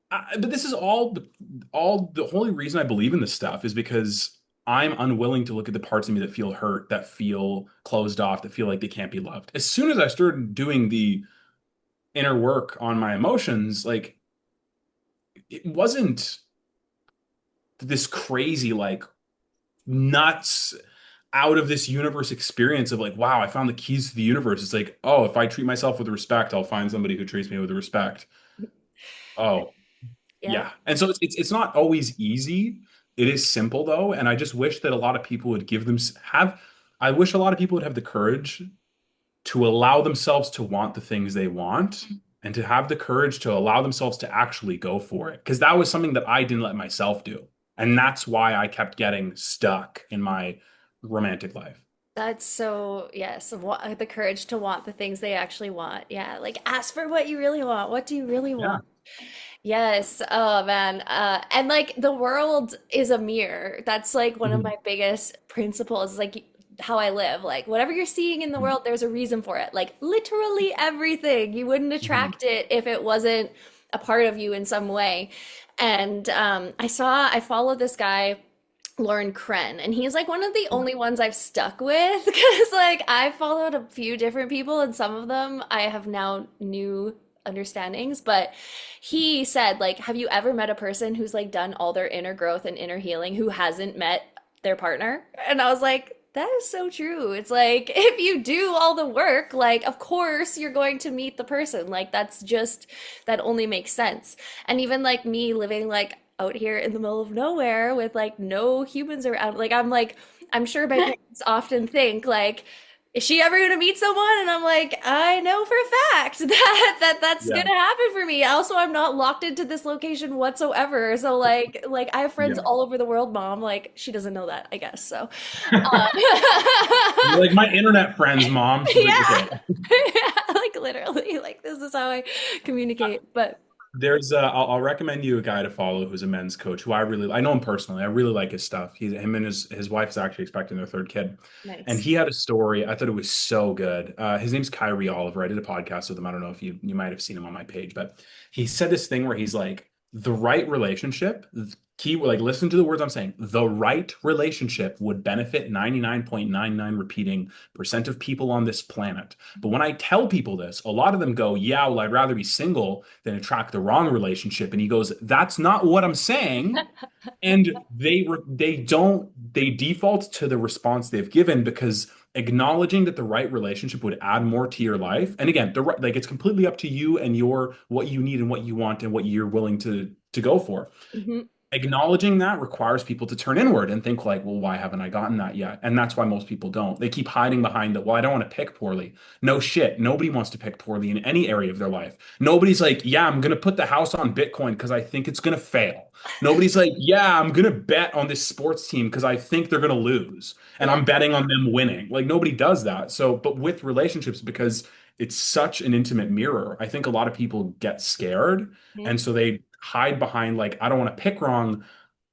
but this is all the only reason I believe in this stuff is because I'm unwilling to look at the parts of me that feel hurt, that feel closed off, that feel like they can't be loved. As soon as I started doing the inner work on my emotions, like it wasn't this crazy, like nuts out of this universe experience of like, wow, I found the keys to the universe. It's like, oh, if I treat myself with respect, I'll find somebody who treats me with respect. Oh, Yeah. yeah. And so it's not always easy. It is simple though, and I just wish that a lot of people would give them have I wish a lot of people would have the courage to allow themselves to want the things they want and to have the courage to allow themselves to actually go for it. Because that was something that I didn't let myself do. And that's why I kept getting stuck in my romantic life. That's so, yes, the courage to want the things they actually want. Yeah, like ask for what you really want. What do you really Yeah. want? Yes. Oh man. And like the world is a mirror. That's like one of Mhm. my biggest principles, like how I live. Like whatever you're seeing in the Mhm. world, there's a reason for it. Like literally everything. You wouldn't Mhm. attract it if it wasn't a part of you in some way. And I followed this guy. Lauren Kren, and he's like one of the only ones I've stuck with because like I followed a few different people and some of them I have now new understandings, but he said like, have you ever met a person who's like done all their inner growth and inner healing who hasn't met their partner? And I was like, that is so true. It's like if you do all the work, like of course you're going to meet the person. Like that's just that only makes sense. And even like me living like out here in the middle of nowhere with like no humans around, like I'm sure my parents often think like, is she ever gonna meet someone? And I'm like, I know for a fact that's Yeah. gonna happen for me. Also, I'm not locked into this location whatsoever. So like I have friends Yeah. all over the world, mom. Like she doesn't know that, I guess. So You're like my internet friends, mom. She's like, yeah. okay. Yeah, like literally, like this is how I communicate. But I'll recommend you a guy to follow who's a men's coach who I know him personally. I really like his stuff. Him and his wife's actually expecting their third kid, and nice. he had a story. I thought it was so good. His name's Kyrie Oliver. I did a podcast with him. I don't know if you might have seen him on my page, but he said this thing where he's like, the right relationship. Key, like listen to the words I'm saying. The right relationship would benefit 99.99 repeating percent of people on this planet. But when I tell people this, a lot of them go, yeah, well, I'd rather be single than attract the wrong relationship. And he goes, that's not what I'm saying. And they default to the response they've given because acknowledging that the right relationship would add more to your life. And again, like it's completely up to you and your what you need and what you want and what you're willing to go for. Hmm. Acknowledging that requires people to turn inward and think like, well, why haven't I gotten that yet? And that's why most people don't. They keep hiding behind the, well, I don't want to pick poorly. No shit. Nobody wants to pick poorly in any area of their life. Nobody's like, yeah, I'm going to put the house on Bitcoin because I think it's going to fail. Nobody's like, yeah, I'm going to bet on this sports team because I think they're going to lose and Yeah. I'm betting on them winning. Like nobody does that. So, but with relationships, because it's such an intimate mirror, I think a lot of people get scared and so they hide behind like I don't want to pick wrong,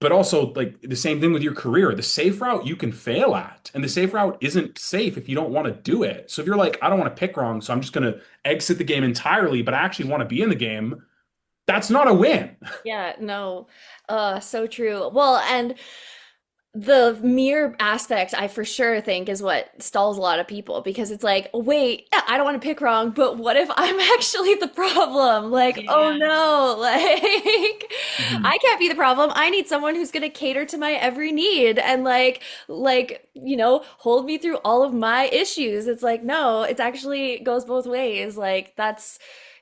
but also like the same thing with your career. The safe route you can fail at, and the safe route isn't safe if you don't want to do it. So if you're like I don't want to pick wrong, so I'm just going to exit the game entirely, but I actually want to be in the game, that's not a win. Yeah, no. So true. Well, and the mirror aspect, I for sure think is what stalls a lot of people because it's like, wait, yeah, I don't want to pick wrong, but what if I'm actually the problem? Like, oh Yeah. no, like Mhm. I can't be the problem. I need someone who's going to cater to my every need and hold me through all of my issues. It's like, no, it's actually goes both ways. Like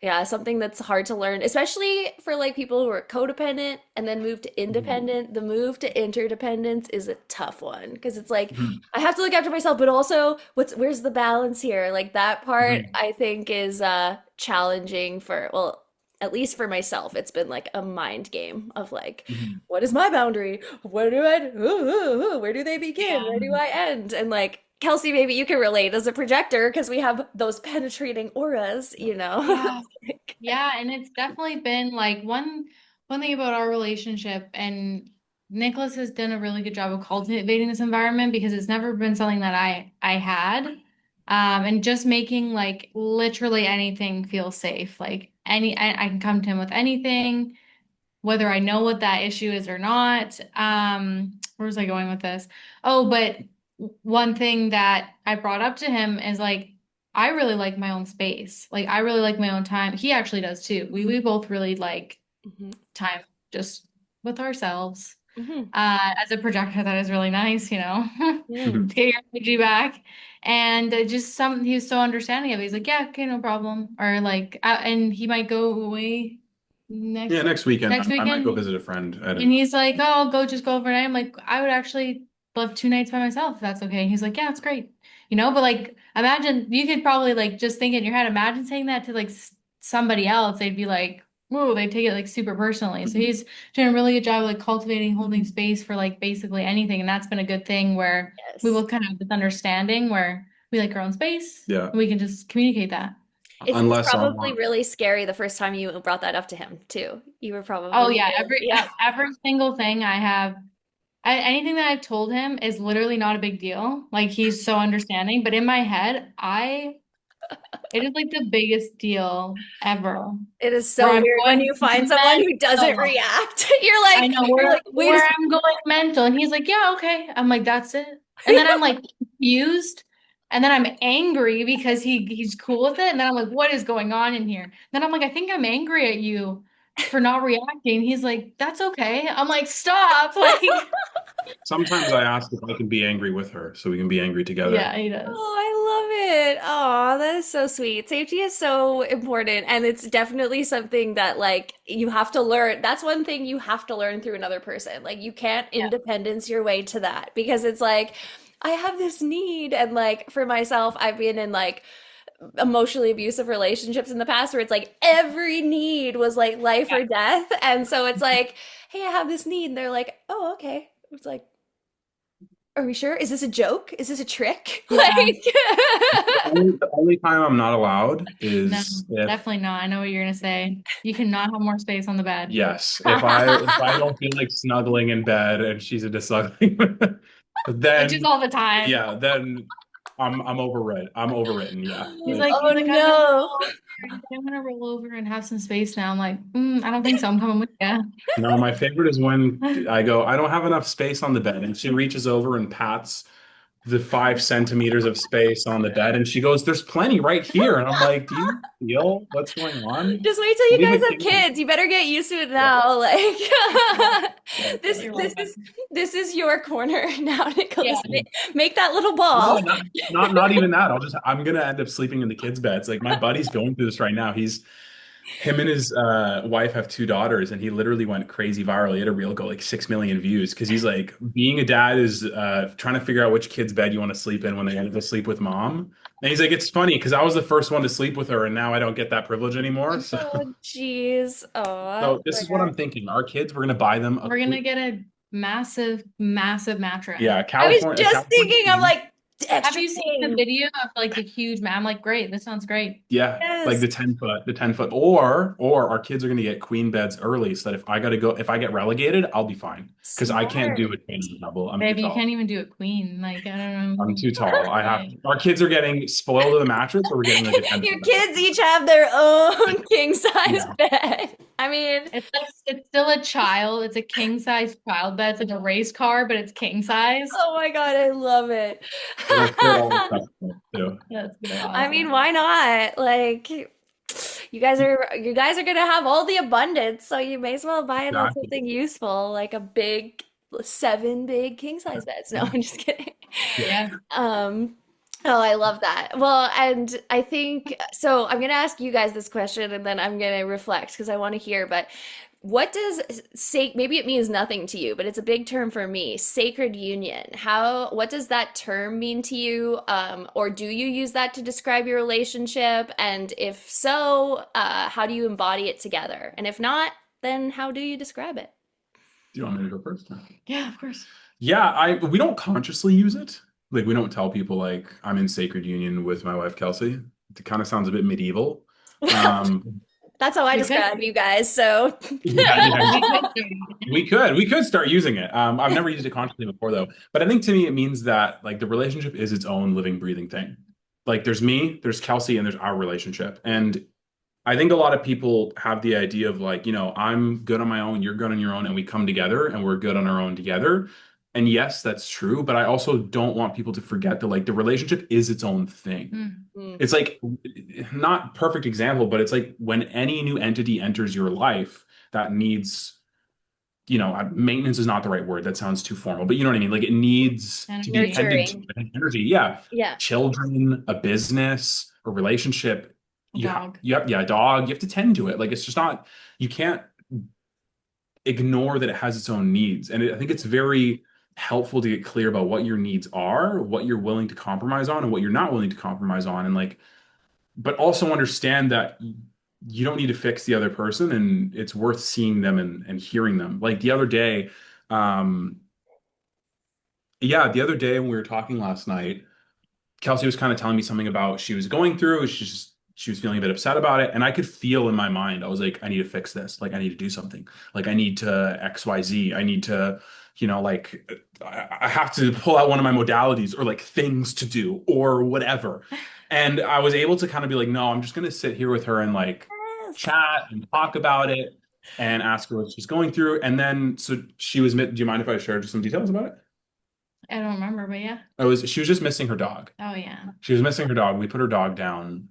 Yeah, something that's hard to learn, especially for like people who are codependent and then move to Mhm. independent. The move to interdependence is a tough one because it's like Mhm. I have to look after myself, but also where's the balance here? Like that part Mhm. I think is challenging for, well, at least for myself. It's been like a mind game of like, Mhm. what is my boundary? Where do I where do they begin? Where Yeah. do I end? And like Kelsey, maybe you can relate as a projector because we have those penetrating auras, you know? Yeah. Yeah, and it's definitely been like one thing about our relationship, and Nicholas has done a really good job of cultivating this environment because it's never been something that I had. And just making like literally anything feel safe. Like I can come to him with anything, whether I know what that issue is or not. Where was I going with this? Oh, but one thing that I brought up to him is like, I really like my own space. Like, I really like my own time. He actually does too. We both really like Mhm, time just with ourselves. mhm, As a projector, that is really nice, mhm. Mhm. to get your energy back. And just he was so understanding of it. He's like, yeah, okay, no problem. Or like, and he might go away Yeah, next next weekend next I might go weekend. visit a friend at And an. he's like, oh, I'll go overnight. I'm like, I would actually love 2 nights by myself if that's okay. And he's like, yeah, it's great. But like, imagine you could probably like just think in your head, imagine saying that to like somebody else. They'd be like, whoa, they take it like super personally. So he's doing a really good job of like cultivating, holding space for like basically anything. And that's been a good thing where we Yes. both kind of have this understanding where we like our own space Yeah, and we can just communicate that. It's unless probably I'm. really scary the first time you brought that up to him too. You were Oh probably, yeah, yeah. every single thing I have. Anything that I've told him is literally not a big deal. Like he's so understanding, but in my head, it is like the biggest deal ever. It is Where so I'm weird when going you find someone who doesn't mental. react. I know You're where like, wait a second. I'm going mental, and he's like, "Yeah, okay." I'm like, "That's it." And then I'm like confused, and then I'm angry because he's cool with it, and then I'm like, "What is going on in here?" Then I'm like, "I think I'm angry at you for not reacting." He's like, "That's okay." I'm like, "Stop!" Like, Sometimes I ask if I can be angry with her so we can be angry together. yeah, he does. Oh, I love it. Oh, that is so sweet. Safety is so important, and it's definitely something that like you have to learn. That's one thing you have to learn through another person. Like you can't Yeah. independence your way to that because it's like I have this need, and like for myself, I've been in like emotionally abusive relationships in the past where it's like every need was like life or death, and so it's like, hey, I have this need, and they're like, oh, okay. It's like, are we sure? Is this a joke? Is this a trick? Yeah. Like, The only time I'm not allowed No, is if. definitely not. I know what you're gonna say. You cannot have more space on the bed. Yes, if I don't feel like snuggling in bed and she's into snuggling, Which is then all the time. yeah, then I'm overridden. I'm overwritten. Yeah, He's like like, oh I'm gonna no. roll over. He's like, I'm gonna roll over and have some space now. I'm like, I don't think so. I'm coming with you. no. My favorite is when I go, I don't have enough space on the bed, and she reaches over and pats the 5 centimeters of space on the bed, and she goes, "There's plenty right here," and I'm like, "Do you feel what's going on?" Just wait till you Leave guys a have king. kids. You better get used to it Yeah, now. Like yeah, this You're this exactly. is welcome. this is your corner now, Yeah. Nicholas. Make that little No, ball. not even that. I'm gonna end up sleeping in the kids' beds. Like my buddy's going through this right now. Him and his wife have 2 daughters, and he literally went crazy viral. He had a reel go like 6 million views because he's like, being a dad is trying to figure out which kid's bed you want to sleep in when they end up sleep with mom. And he's like, it's funny because I was the first one to sleep with her, and now I don't get that privilege anymore. So, Oh, jeez. Oh, so this is what I'm thinking. Our kids, we're gonna buy them a We're gonna get a massive, massive mattress. yeah, I was California, a just California thinking, I'm king. like, Have extra you seen the king. video of like the huge man? I'm like, great, this sounds great. Yeah, like Yes. the 10 foot, or our kids are gonna get queen beds early so that if I get relegated, I'll be fine because I can't do Smart. a queen double. I'm too Baby, you tall. can't even do a queen. Like, I don't I'm know. too tall. Like, Our kids are getting spoiled with the mattress, or we're getting like a 10 Your foot mattress. kids each have their own king size Yeah. bed. I mean, it's still a child. It's a king size child bed. It's like a race car, but it's king size. oh my God, I love it. We're gonna fit all the stuff in it, too. That's gonna be I mean, awesome. why not? Like, you guys are gonna have all the abundance, so you may as well buy it on Exactly. something useful, like a big 7 big king size beds. No, I'm just kidding. Yeah. Yeah. Um, Oh, I love that. Well, and I think so. I'm going to ask you guys this question and then I'm going to reflect because I want to hear. But what does maybe it means nothing to you, but it's a big term for me, sacred union. What does that term mean to you? Or do you use that to describe your relationship? And if so, how do you embody it together? And if not, then how do you describe it? Do you want me to go first? Yeah, of course. Yeah, I we don't consciously use it. Like we don't tell people like I'm in sacred union with my wife Kelsey. It kind of sounds a bit medieval. Um, That's how I We could, describe you guys. So, yeah, yeah, we could start using it. we could start using it. I've never used it consciously before though. But I think to me it means that like the relationship is its own living, breathing thing. Like there's me, there's Kelsey, and there's our relationship. And I think a lot of people have the idea of like, I'm good on my own, you're good on your own, and we come together and we're good on our own together. And yes, that's true, but I also don't want people to forget that like the relationship is its own thing. Mm. mm, It's like not perfect example, but it's like when any new entity enters your life that needs, maintenance is not the right word. That sounds too formal, but you know what I mean? Like it needs And to be tended to, nurturing. energy. Yeah. Yeah. Children, a business, a relationship, a dog. yeah, a dog, you have to tend to it. Like it's just not, you can't ignore that it has its own needs. And I think it's very helpful to get clear about what your needs are, what you're willing to compromise on, and what you're not willing to compromise on. And like, but also understand that you don't need to fix the other person and it's worth seeing them and hearing them. Like the other day, um, yeah, the other day when we were talking last night, Kelsey was kind of telling me something about she was going through. She was feeling a bit upset about it, and I could feel in my mind. I was like, I need to fix this. Like, I need to do something. Like, I need to XYZ. I need to, like I have to pull out one of my modalities or like things to do or whatever. And I was able to kind of be like, no, I'm just gonna sit here with her and like Yes. chat and talk about it and ask her what she's going through. And then so she was. Do you mind if I share just some details about it? I don't remember, but yeah. She was just missing her dog. Oh yeah. She was missing her dog. We put her dog down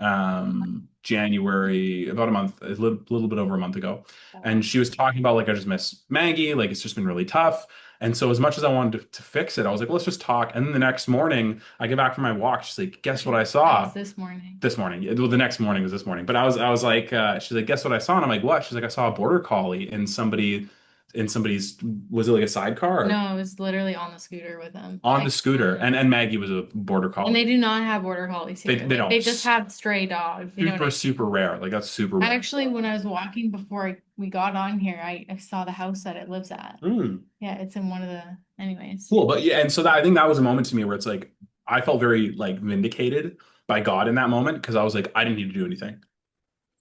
January, about a month, a little bit over a month ago. Oh. And she was talking about like I just miss Maggie, like it's just been really tough. And so as much as I wanted to fix it, I was like, let's just talk. And then the next morning, I get back from my walk. She's like, guess what I That was saw this morning. this morning? Well, the next morning was this morning. But I was like, she's like, guess what I saw? And I'm like, what? She's like, I saw a border collie in somebody's, was it like a sidecar or No, it was literally on the scooter with them. on the Like, scooter? And Maggie was a border and collie. they do not have border collies They here. they Like don't. they just have stray dogs. You know what I Super, mean? super rare. Like that's super I rare. actually, when I was walking before we got on here, I saw the house that it lives at. Mm, Yeah, it's in one of the, anyways. cool. But yeah, and so that I think that was a moment to me where it's like I felt very like vindicated by God in that moment because I was like, I didn't need to do anything.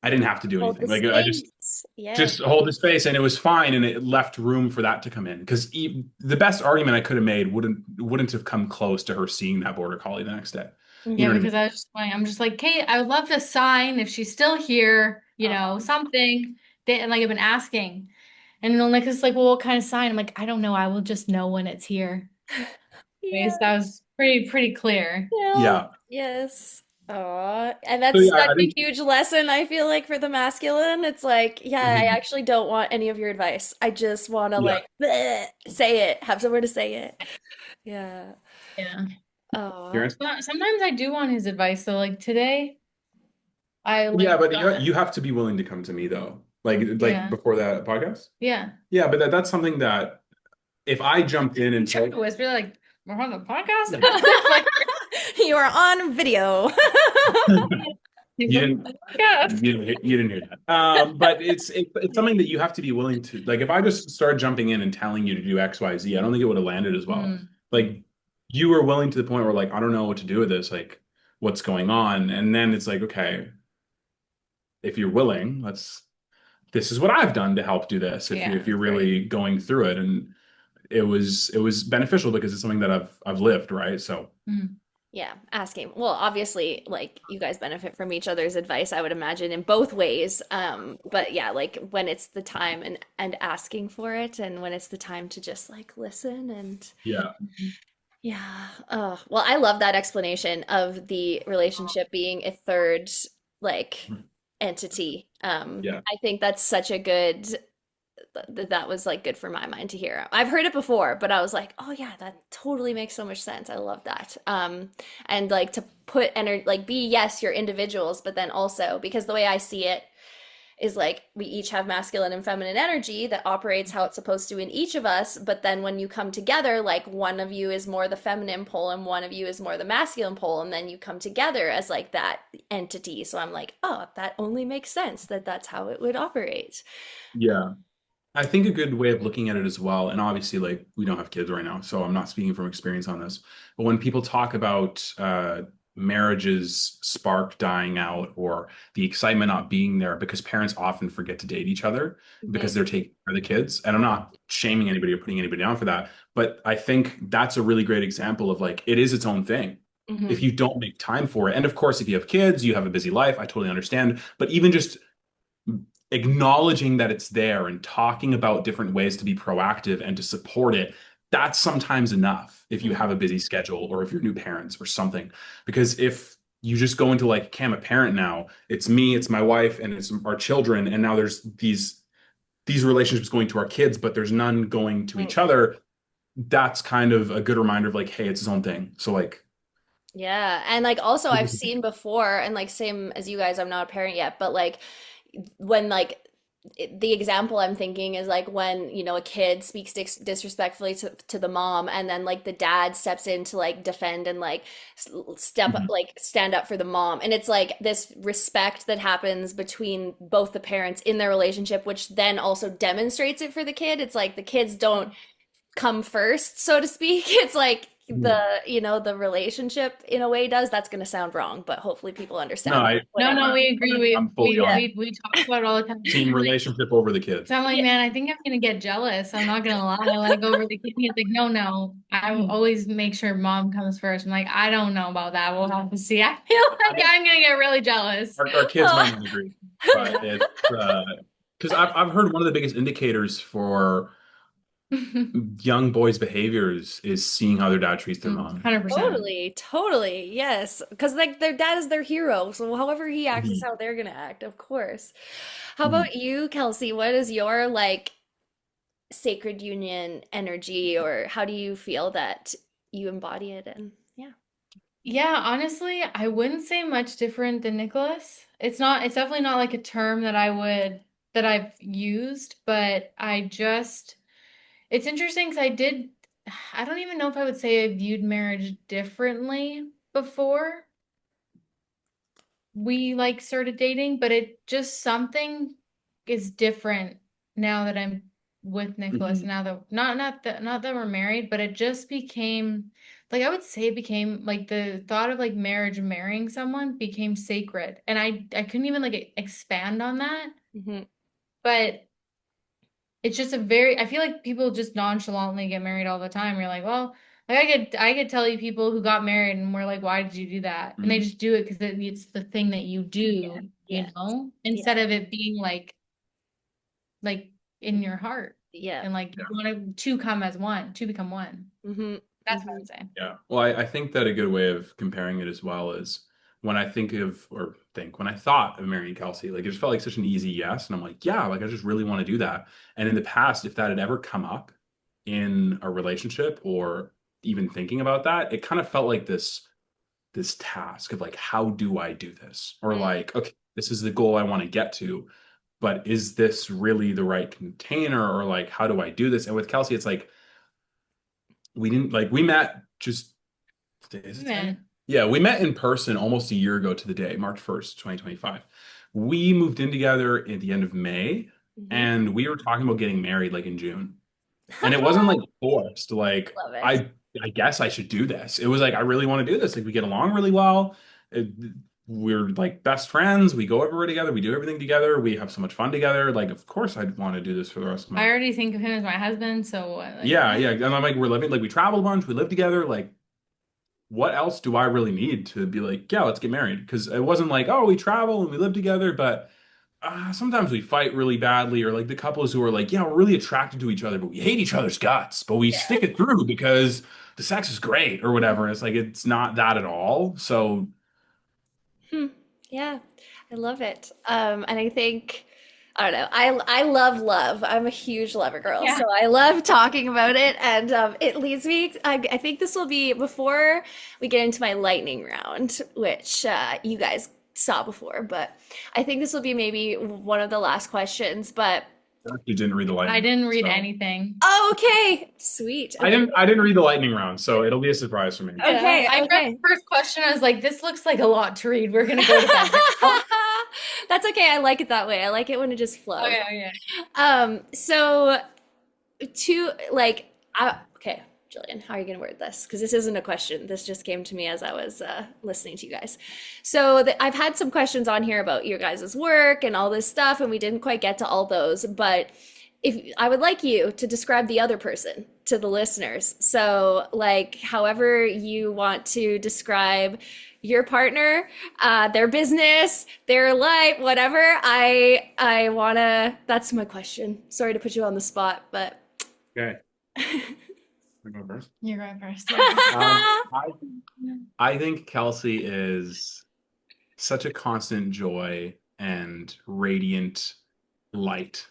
I didn't have to do Hold anything. the Like I just space. Yeah. just hold the space and it was fine and it left room for that to come in. Because the best argument I could have made wouldn't have come close to her seeing that border collie the next day. You Yeah, know what I mean? because I was just like, I'm just like, Kate, I would love to sign if she's still here, Oh. something. And like I've been asking. And then like it's like, well, what kind of sign? I'm like, I don't know. I will just know when it's here. Yeah. Anyways, that was pretty clear. Yeah. Yeah. Yes. Aw. And So that's yeah, such I a think huge lesson, I feel like, for the masculine. It's like, yeah, I mhm, actually don't want any of your advice. I just want to yeah. like bleh, say it, have somewhere to say it. Yeah. Yeah. Oh. Kieran? But sometimes I do want his advice. So like today, I Yeah, like, but you have to be willing to come to me though. Like yeah, before that podcast. yeah. Yeah, but that's something that if I jumped in You and tried told to whisper like, we're on the podcast. yeah. It's like, You are on video. You didn't podcast. you didn't hear that. But it's something that you have to be willing to like if I just started jumping in and telling you to do XYZ, I don't think it would have landed as well. Mm, Like you were willing to the point where like I don't know what to do with this, like what's going on. And then it's like, okay, if you're willing, this is what I've done to help do this if yeah, you're it's great. really going through it. And it was beneficial because it's something that I've lived, right? So Mm, Yeah, asking. Well, obviously, like you guys benefit from each other's advice, I would imagine in both ways. But yeah, like when it's the time and asking for it and when it's the time to just like listen and yeah. yeah. Well, I love that explanation of the relationship being a third like entity. Yeah. I think that's such a good that was like good for my mind to hear. I've heard it before, but I was like, oh yeah, that totally makes so much sense. I love that. And like to put energy, like be, yes, you're individuals, but then also because the way I see it is like we each have masculine and feminine energy that operates how it's supposed to in each of us. But then when you come together, like one of you is more the feminine pole and one of you is more the masculine pole, and then you come together as like that entity. So I'm like, oh, that only makes sense that that's how it would operate. Yeah. I think a good way of looking at it as well, and obviously, like, we don't have kids right now, so I'm not speaking from experience on this. But when people talk about marriages spark dying out or the excitement not being there, because parents often forget to date each other Hmm. because they're taking care of the kids. And I'm not shaming anybody or putting anybody down for that, but I think that's a really great example of like it is its own thing. If Hmm. you don't make time for it, and of course, if you have kids, you have a busy life. I totally understand. But even just acknowledging that it's there and talking about different ways to be proactive and to support it, that's sometimes enough if you have Hmm. a busy schedule or if you're new parents or something. Because if you just go into like, okay, I'm a parent now, it's me, it's my wife, and it's our children, and now there's these relationships going to our kids, but there's none going to each other. That's kind of a good reminder of like, hey, it's his own thing. So like, Yeah. And like also I've seen before, and like same as you guys, I'm not a parent yet, but like when like the example I'm thinking is like when, you know, a kid speaks disrespectfully to the mom, and then like the dad steps in to like defend and like step mhm, like stand up for the mom. And it's like this respect that happens between both the parents in their relationship, which then also demonstrates it for the kid. It's like the kids don't come first, so to speak. It's like mhm. you know, the relationship in a way does. That's going to sound wrong, but hopefully people No, understand what No, I no, mean. we agree. We I'm fully we Yeah. on we we talk about it all the time. team relationship over the So kids. I'm like, Yeah. man, I think I'm gonna get jealous. I'm not gonna lie. Like over the kid, he's like, no, no. I will always make sure mom comes first. I'm like, I don't know about that. We'll have to see. I feel like I'm gonna get really jealous. Our kids might Oh. not agree, but it's because I've heard one of the biggest indicators for young boys' behaviors is seeing how their dad treats their mom. 100%. Totally, totally. Yes. Because like their dad is their hero. So however he acts is Mhm. how they're gonna act, of course. How Mhm. about you, Kelsey? What is your like sacred union energy, or how do you feel that you embody it in? Yeah. Yeah, honestly, I wouldn't say much different than Nicholas. It's definitely not like a term that that I've used, but it's interesting because I don't even know if I would say I viewed marriage differently before we like started dating, but it just something is different now that I'm with Nicholas. Mhm. Now that not that we're married, but it just became like I would say it became like the thought of like marriage, marrying someone became sacred, and I couldn't even like expand on that, Hmm. but it's just a very I feel like people just nonchalantly get married all the time. You're like, well, like I could tell you people who got married and we're like, why did you do that? And they Mhm. just do it because it's the thing that you Yeah. do, you Yeah. know, Yeah. instead of it being like in Mhm. your heart Yeah. and like you Yeah. want to come as one, to become one. Hmm. That's what I Hmm. would say. Yeah. Well, I think that a good way of comparing it as well is when I think of, or think, when I thought of marrying Kelsey, like it just felt like such an easy yes. And I'm like, yeah, like I just really want to do that. And in the past, if that had ever come up in a relationship or even thinking about that, it kind of felt like this task of like, how do I do this? Or like, okay, this is the goal I want to get to, but is this really the right container? Or like, how do I do this? And with Kelsey, it's like, we didn't like, we met just, is it today? Man. Yeah, we met in person almost a year ago to the day, March 1st, 2025. We moved in together at the end of May, Hmm. and we were talking about getting married like in June. And it wasn't like forced. Like Love it. I guess I should do this. It was like I really want to do this. Like we get along really well. It- we're like best friends. We go everywhere together. We do everything together. We have so much fun together. Like of course I'd want to do this for the rest of my I life. already think of him as my husband, so Yeah, yeah. And I'm like we're living like we travel a bunch. We live together. Like what else do I really need to be like yeah let's get married? Because it wasn't like oh we travel and we live together, but sometimes we fight really badly, or like the couples who are like, yeah, we're really attracted to each other, but we hate each other's guts, but we stick it through because the sex is great or whatever. And it's like, it's not that at all. So, Hmm. Yeah, I love it. And I think I don't know. I love love. I'm a huge lover girl, Yeah. so I love talking about it, and it leads me. I think this will be before we get into my lightning round, which you guys saw before, but I think this will be maybe one of the last questions. But You didn't read the I lightning, didn't read so anything. oh, okay, sweet. I Okay, didn't. I didn't read the lightning round, so it'll be a surprise for me. Yeah. okay, I read okay. the first question. I was like, this looks like a lot to read. We're gonna go to bed now. That's okay. I like it that way. I like it when it just flows. Okay, okay. So to like, okay, Jillian, how are you going to word this? Because this isn't a question. This just came to me as I was listening to you guys. So I've had some questions on here about your guys' work and all this stuff, and we didn't quite get to all those. But if I would like you to describe the other person to the listeners. So, like, however you want to describe your partner, their business, their life, whatever. I wanna. That's my question. Sorry to put you on the spot, but. Okay. I go first. You're going first. I I think Kelsey is such a constant joy and radiant light.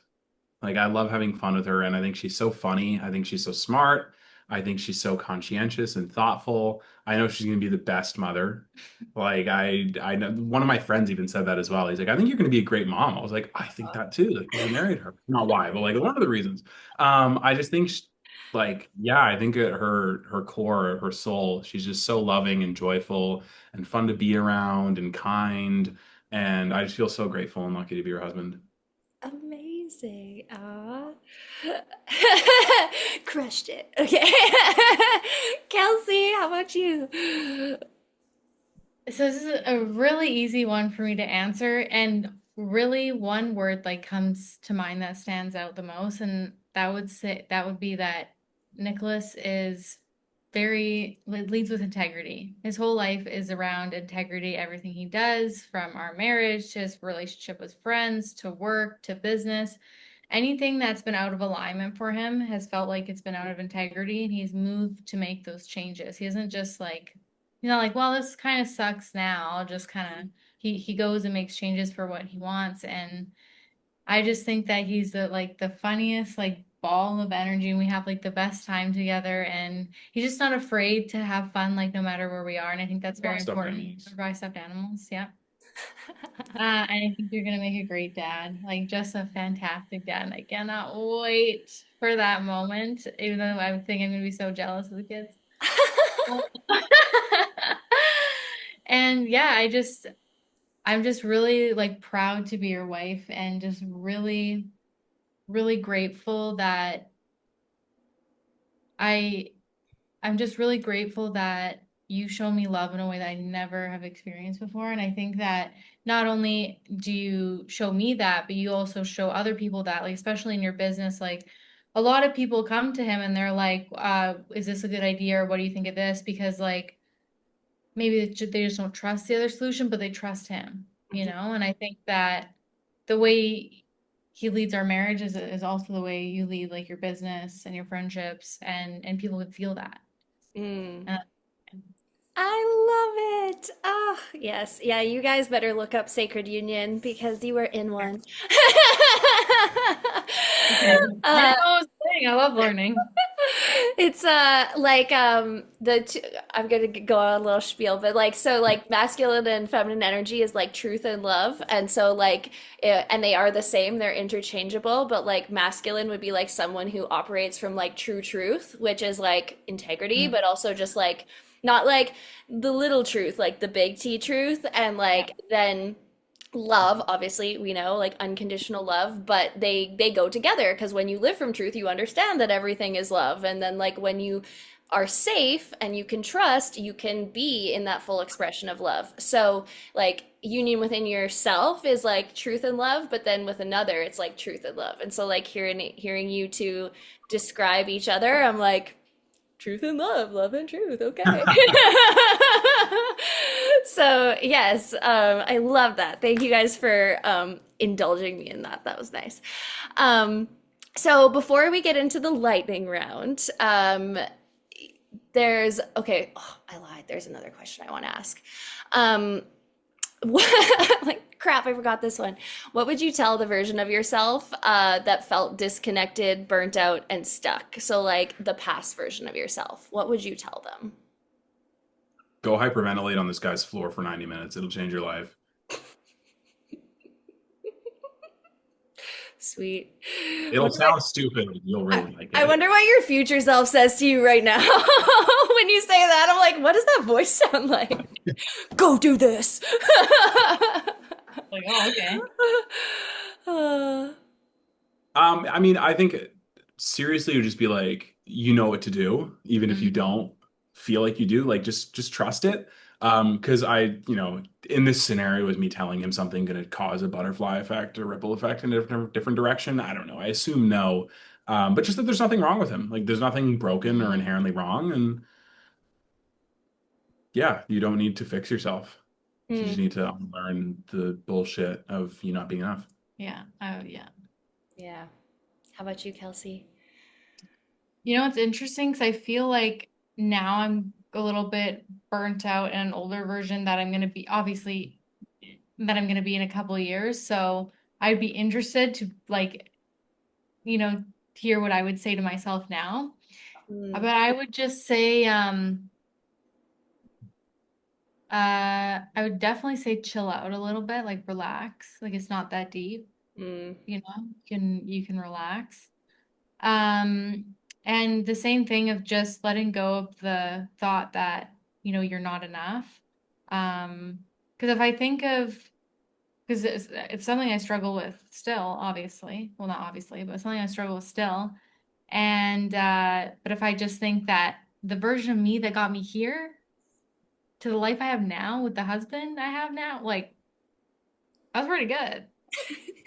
Like I love having fun with her, and I think she's so funny. I think she's so smart. I think she's so conscientious and thoughtful. I know she's gonna be the best mother. Like I know one of my friends even said that as well. He's like, I think you're gonna be a great mom. I was like, I think that too. Like, I married her. Not why, but like one of the reasons. I just think like, yeah, I think at her core, her soul, she's just so loving and joyful and fun to be around and kind. And I just feel so grateful and lucky to be her husband. Amazing. Aw. Crushed it. Okay. Kelsey, how about you? So this is a really easy one for me to answer, and really one word like comes to mind that stands out the most, and that would be that Nicholas is leads with integrity. His whole life is around integrity, everything he does, from our marriage to his relationship with friends to work to business. Anything that's been out of alignment for him has felt like it's been out of integrity, and he's moved to make those changes. He isn't just like, well, this kind of sucks now. I'll just kind of he goes and makes changes for what he wants, and I just think that he's the funniest like ball of energy, and we have like the best time together, and he's just not afraid to have fun like no matter where we are, and I think that's Buy very stuffed important. animals. Buy stuffed animals, yeah. And I think you're gonna make a great dad, like just a fantastic dad. And I cannot wait for that moment, even though I think I'm gonna be so jealous of the kids. And yeah, I'm just really like proud to be your wife, and just really, really grateful that I I'm just really grateful that you show me love in a way that I never have experienced before. And I think that not only do you show me that, but you also show other people that, like, especially in your business, like a lot of people come to him and they're like, is this a good idea? Or what do you think of this? Because like maybe they just don't trust the other solution, but they trust him, you know? And I think that the way he leads our marriage is also the way you lead like your business and your friendships, and people would feel that. Mm. Uh, I love it. Oh, yes. Yeah, you guys better look up Sacred Union because you were in one. okay. I Uh, know I was saying I love learning. it's like the two, I'm gonna go on a little spiel, but like so like masculine and feminine energy is like truth and love, and so like and they are the same, they're interchangeable, but like masculine would be like someone who operates from like true truth, which is like integrity, Mm, but also just like not like the little truth, like the big T truth, and yeah. like then love, obviously we know like unconditional love, but they go together because when you live from truth you understand that everything is love, and then like when you are safe and you can trust, you can be in that full expression of love. So like union within yourself is like truth and love, but then with another it's like truth and love. And so like hearing you two describe each other, I'm like truth and love, love and truth. Okay. So yes, I love that. Thank you guys for indulging me in that. That was nice. Um, so before we get into the lightning round, there's okay. Oh, I lied. There's another question I want to ask. Um, Like, crap, I forgot this one. What would you tell the version of yourself that felt disconnected, burnt out, and stuck? So, like the past version of yourself, what would you tell them? Go hyperventilate on this guy's floor for 90 minutes. It'll change your life. Sweet. It'll Wonder what, sound stupid, but you'll I, really like I it. wonder what your future self says to you right now. When you say that, I'm like, what does that voice sound like? Go do this. Like, oh, okay. Uh, I mean, I think seriously, it would just be like, you know what to do, even if you Mm, don't feel like you do. Like, just trust it. Because in this scenario, with me telling him something going to cause a butterfly effect or ripple effect in a different direction. I don't know. I assume no. But just that there's nothing wrong with him. Like, there's nothing broken or mm, inherently wrong, and yeah, you don't need to fix yourself. You just hmm, need to unlearn the bullshit of you not being enough. yeah. Oh, yeah. yeah. How about you, Kelsey? You know, it's interesting because I feel like now I'm a little bit burnt out in an older version that I'm going to be obviously that I'm going to be in a couple of years. So I'd be interested to like, you know, hear what I would say to myself now. But Mm, I would just say, I would definitely say chill out a little bit, like relax. Like it's not that deep, mm, you know, you can relax. Um, and the same thing of just letting go of the thought that, you're not enough. Because if I think of, because it's something I struggle with still, obviously. Well, not obviously, but it's something I struggle with still. And, but if I just think that the version of me that got me here to the life I have now with the husband I have now, like, that was pretty good.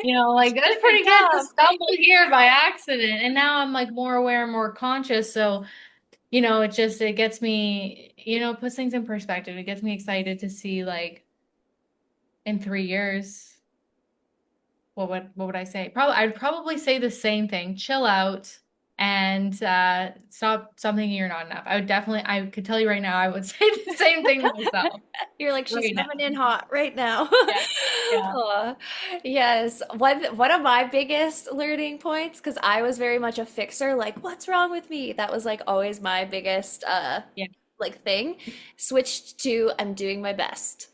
Like that's good pretty good to job. stumble here by accident. And now I'm like more aware and more conscious. So, it gets me, puts things in perspective. It gets me excited to see like in 3 years, what would I say? I'd probably say the same thing. Chill out and stop something you're not enough. I could tell you right now, I would say the same thing to myself You're like, she's right coming now. in hot right now. Yeah. Yeah. Aw. Yes. One of my biggest learning points, because I was very much a fixer, like, what's wrong with me? That was like always my biggest Yeah. like thing. Switched to I'm doing my best.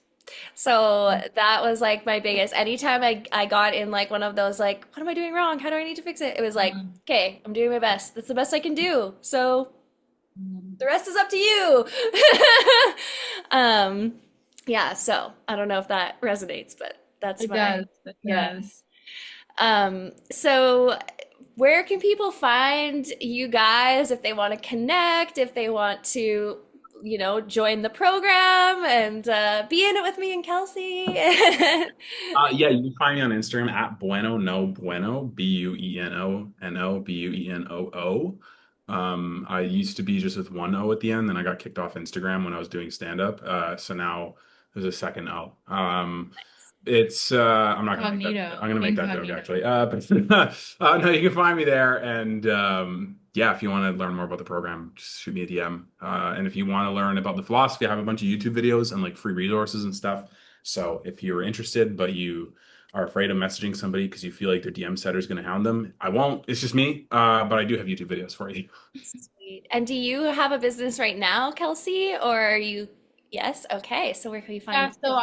So that was like my biggest. Anytime I got in like one of those like, what am I doing wrong? How do I need to fix it? It was like, Mhm. okay, I'm doing my best. That's the best I can do. So Mhm. the rest is up to you. Um, yeah, so I don't know if that resonates, but that's It my does. It yeah. does. So where can people find you guys if they want to connect, if they want to, join the program and be in it with me and Kelsey? Yeah, you can find me on Instagram at Bueno No Bueno, Buenono, Buenoo. I used to be just with one O at the end, then I got kicked off Instagram when I was doing stand up. So now there's a second O. It's I'm not gonna make that. Incognito. I'm gonna make that joke Incognito. actually. But no, you can find me there, and yeah, if you want to learn more about the program, just shoot me a DM. And if you want to learn about the philosophy, I have a bunch of YouTube videos and like free resources and stuff. So if you're interested, but you are afraid of messaging somebody because you feel like their DM setter is going to hound them, I won't. It's just me. But I do have YouTube videos for you. Sweet. And do you have a business right now, Kelsey, or are you? Yes. Okay. So where can we Yeah, find so you?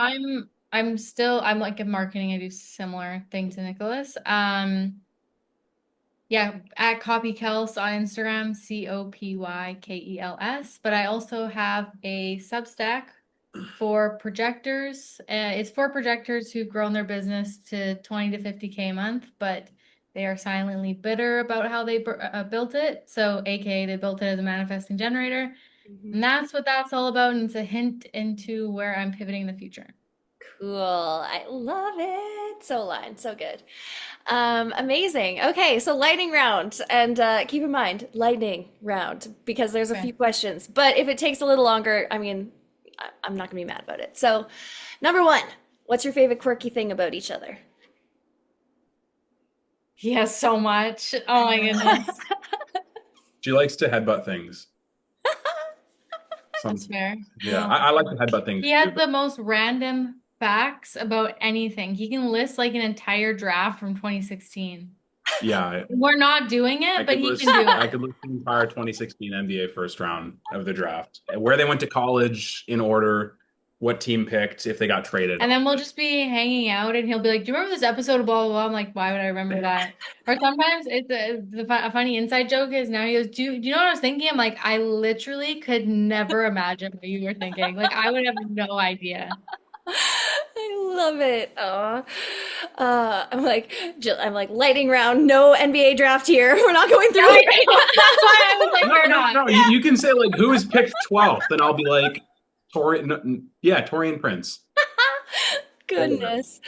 I'm like in marketing. I do similar thing to Nicholas. Yeah, at CopyKels on Instagram, Copykels. But I also have a Substack for projectors. It's for projectors who've grown their business to 20 to 50K a month, but they are silently bitter about how they built it. So, AKA, they built it as a manifesting generator. Mhm. And that's what that's all about. And it's a hint into where I'm pivoting in the future. Cool. I love it. So aligned. So good. Amazing. Okay, so lightning round. And keep in mind, lightning round, because there's a Okay. few questions. But if it takes a little longer, I mean, I'm not gonna be mad about it. So, number one, what's your favorite quirky thing about each other? He has so much. Oh my goodness. She likes to headbutt things. That's Some, fair. yeah, No. I like to headbutt things He has too, but the most random facts about anything. He can list like an entire draft from 2016. Yeah, We're not doing I it, but could he list can do I it. could list the entire 2016 NBA first round of the draft, where they went to college in order, what team picked, if they got traded. And then we'll just be hanging out, and he'll be like, "Do you remember this episode of blah blah blah?" I'm like, "Why would I remember that?" Or sometimes it's a funny inside joke is now he goes, "Do you know what I was thinking?" I'm like, "I literally could never imagine what you were thinking. Like I would have no idea." I love it. Oh, I'm like lightning round. No NBA draft here. We're not going Yeah, through I it right know. That's why I was like, No, "We're no, not." no. You can say like who is picked 12th, and I'll be like yeah, Torian Prince. now. Goodness.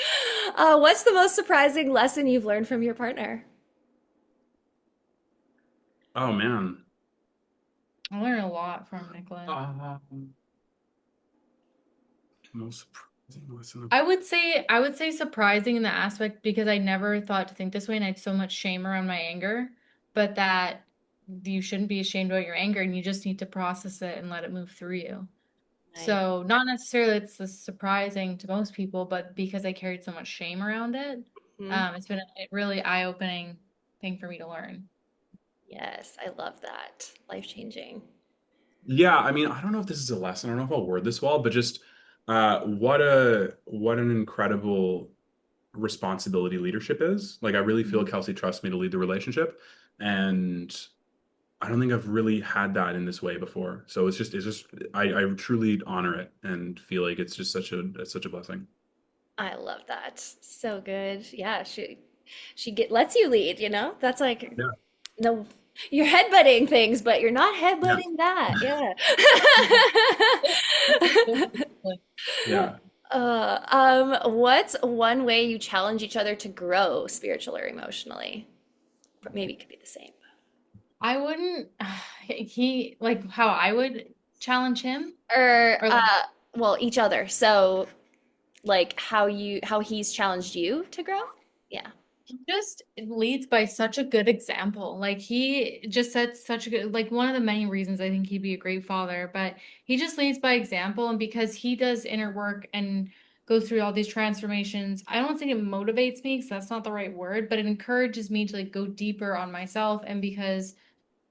What's the most surprising lesson you've learned from your partner? Oh man. I learned a lot from Nicolas. Most surprising lesson. I would say surprising in the aspect because I never thought to think this way and I had so much shame around my anger, but that you shouldn't be ashamed about your anger and you just need to process it and let it move through you. Nice. So not necessarily it's surprising to most people, but because I carried so much shame around it, Mhm. it's been a really eye-opening thing for me to learn. Yes, I love that. Life changing. Yeah, I mean, I don't know if this is a lesson. I don't know if I'll word this well, but just what an incredible responsibility leadership is. Like I really feel Mhm. Kelsey trusts me to lead the relationship, and I don't think I've really had that in this way before. So it's just I truly honor it and feel like it's such a blessing. I love that. So good. Yeah, she lets you lead, you know? That's like Yeah. no, you're headbutting things, but you're not Yeah. headbutting that. Yeah. Yeah. What's one way you challenge each other to grow spiritually or emotionally? Maybe it could be the same. I wouldn't he like how I would challenge him Or or like well, each other. So like how he's challenged you to grow? Yeah. he just leads by such a good example. Like he just sets such a good like one of the many reasons I think he'd be a great father, but he just leads by example and because he does inner work and goes through all these transformations, I don't think it motivates me because that's not the right word, but it encourages me to like go deeper on myself and because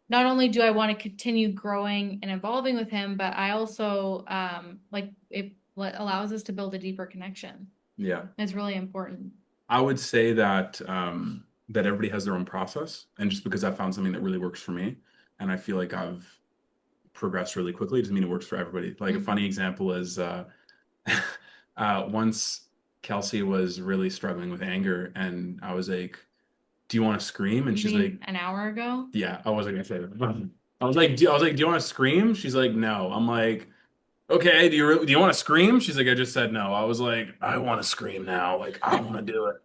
not only do I want to continue growing and evolving with him, but I also like it allows us to build a deeper connection. Yeah. It's really important. I would say that that everybody has their own process, and just because I found something that really works for me, and I feel like I've progressed really quickly, doesn't mean it works for everybody. Like a funny Mhm. example is once Kelsey was really struggling with anger, and I was like, "Do you want to scream?" And You she's mean like, an hour ago? "Yeah." I wasn't gonna say that. I was like, "Do you want to scream?" She's like, "No." I'm like, "Okay, do you want to scream?" She's like, "I just said no." I was like, "I want to scream now. Like, I want to do it."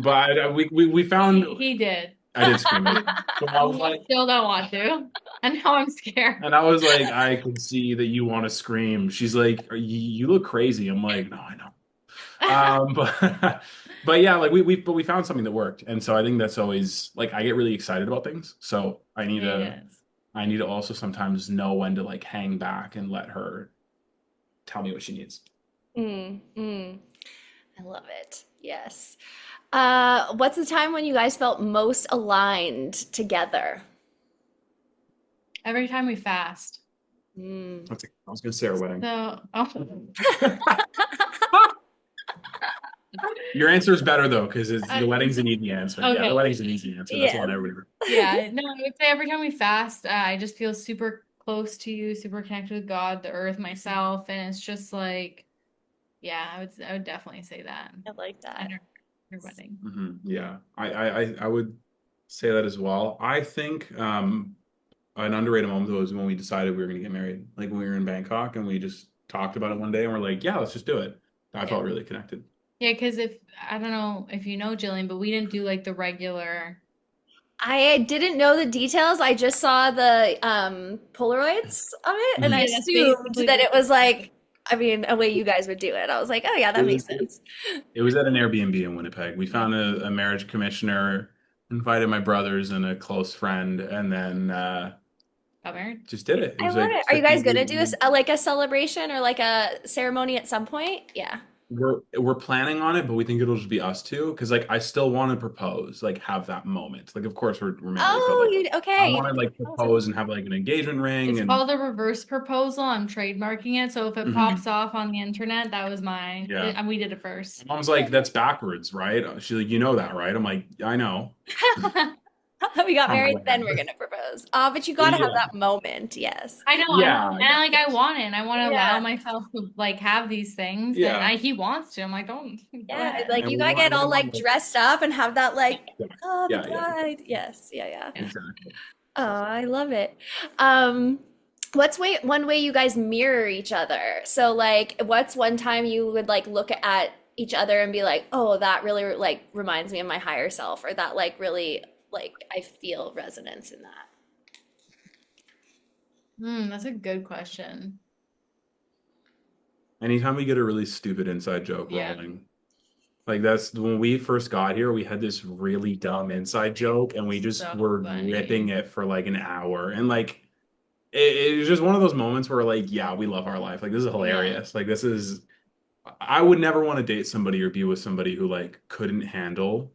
But we found He did. I did scream it. But I was I like, still don't want to. And now I'm scared. and I was like, I can see that you want to scream. She's like, you look crazy. I'm like, no, I know. But yeah, like we found something that worked, and so I think that's always like I get really excited about things. So He does. I need to also sometimes know when to like hang back and let her tell me what she needs. Mm, mm. I love it. Yes. What's the time when you guys felt most aligned together? Every time we fast. Mm. I was gonna say our wedding. So, oh. Your answer is better though, because the I, wedding's an easy answer. Yeah, the okay. wedding's an easy answer. That's the Yes. one everybody. Yeah, no, I would say every time we fast, I just feel super close to you, super connected with God, the earth, myself, and it's just like, yeah, I would definitely say that. I like that. And your wedding. Yeah, I would say that as well. I think an underrated moment was when we decided we were going to get married. Like when we were in Bangkok and we just talked about it one day and we're like, yeah, let's just do it. I Yeah. felt really connected. Yeah, because if I don't know if you know Jillian, but we didn't do like the regular. I didn't know the details. I just saw the Polaroids of it, and I Mhm. Yeah, that's assumed basically that it was like, I mean, a way you guys would do it. I was like, oh yeah, It that was makes sense. it was at an Airbnb in Winnipeg. We found a marriage commissioner, invited my brothers and a close friend, and then got married. just did it. It I was love like it. Are you guys 15 gonna days. do like a celebration or like a ceremony at some point? Yeah. we're planning on it, but we think it'll just be us two. Because like I still want to propose, like have that moment. Like of course we're married, but Oh, like you I okay? You want to did like propose in- propose and have like an engagement ring It's and called a reverse proposal. I'm trademarking it. So if it Mhm. pops off on the internet, that was mine. Yeah. We did it first. My mom's like, that's backwards, right? She's like, you know that, right? I'm like, I know. We got I'm married, aware. then we're gonna propose. But you gotta have Yeah. that moment. Yes. I know, Yeah, and yeah, I want it, and I want to allow Yeah. myself to like have these things, and yeah. he wants to. I'm like, don't go Yeah. ahead. Like And you we gotta want get and we all want like like dressed up and have that like, yeah, oh, the yeah, yeah, bride. Yes. Yeah. Yeah. Yeah. exactly. Oh, I love it. Um, what's one way you guys mirror each other? So like, what's one time you would like look at each other and be like, oh, that really like reminds me of my higher self, or that like really like I feel resonance in that. That's a good question. Anytime we get a really stupid inside joke Yeah, rolling. Like that's when we first got here, we had this really dumb inside joke and we just so were ripping funny. it for like an hour. And like it was just one of those moments where like, yeah, we love our life. Like this is Yeah. hilarious. Like this is I would never want to date somebody or be with somebody who like couldn't handle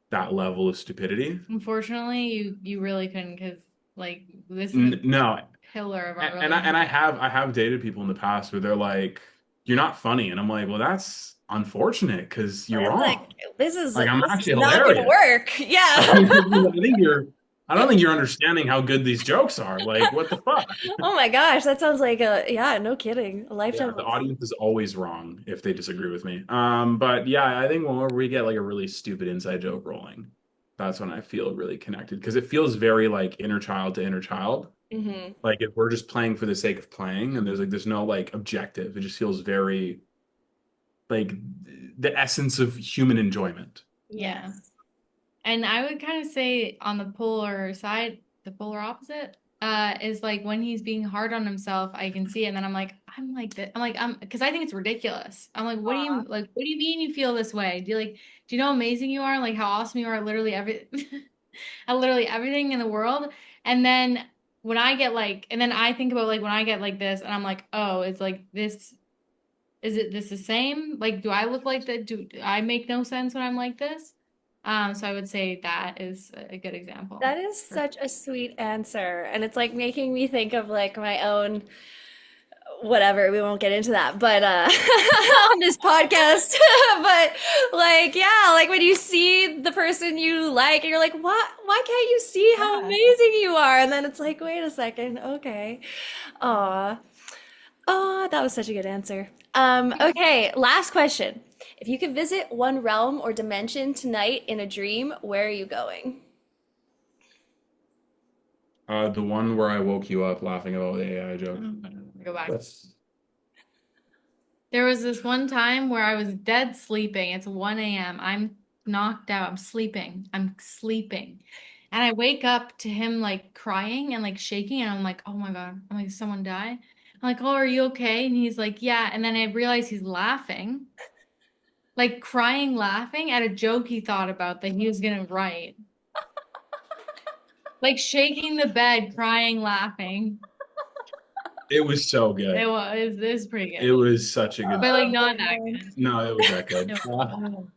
that level of stupidity. Unfortunately, you really couldn't because like this is a No. pillar of our And relationship. I have dated people in the past where they're like, "You're not funny," and I'm like, "Well, that's unfortunate because you're It's like wrong. Like I'm this is actually not gonna hilarious." work. I Yeah. think I don't think you're understanding how good these jokes are. Like, what the fuck? Oh my gosh, that sounds like a yeah, no kidding. A Yeah, lifetime the of audience is always wrong if they disagree with me. But yeah, I think whenever we get like a really stupid inside joke rolling, that's when I feel really connected because it feels very like inner child to inner child. hmm Like if we're just playing for the sake of playing and there's no like objective. It just feels very like the essence of human enjoyment. Yeah. Yes. And I would kind of say on the polar side, the polar opposite, is like when he's being hard on himself, I can see it, and then I'm like, I'm like this. I'm like, because I think it's ridiculous. I'm like, what do you mean you feel this way? Do you know how amazing you are? Like how awesome you are at literally at literally everything in the world. And then when I get like, and then I think about like when I get like this, and I'm like, oh, it's like this. Is it this the same? Like, do I look like that? Do I make no sense when I'm like this? So I would say that is a good example. That is such a sweet answer. And it's like making me think of like my own whatever, we won't get into that, but on this podcast. But like, yeah, like when you see the person you like and you're like, what? Why can't you see how Yeah. amazing you are? And then it's like, wait a second, okay. Aw. Oh, that was such a good answer. Okay, last question. If you could visit one realm or dimension tonight in a dream, where are you going? The one where I woke you up laughing about the AI joke. Go back. There was this one time where I was dead sleeping. It's 1 a.m. I'm knocked out. I'm sleeping. I'm sleeping. And I wake up to him like crying and like shaking. And I'm like, oh my God. I'm like, "Did someone die?" I'm like, oh, are you okay? And he's like, yeah. And then I realize he's laughing, like crying, laughing at a joke he thought about that he was going to write. Like shaking the bed, crying, laughing. It was so good. It was pretty It good. was such a good. But like Oh not that man. good. No, it was that good. It was-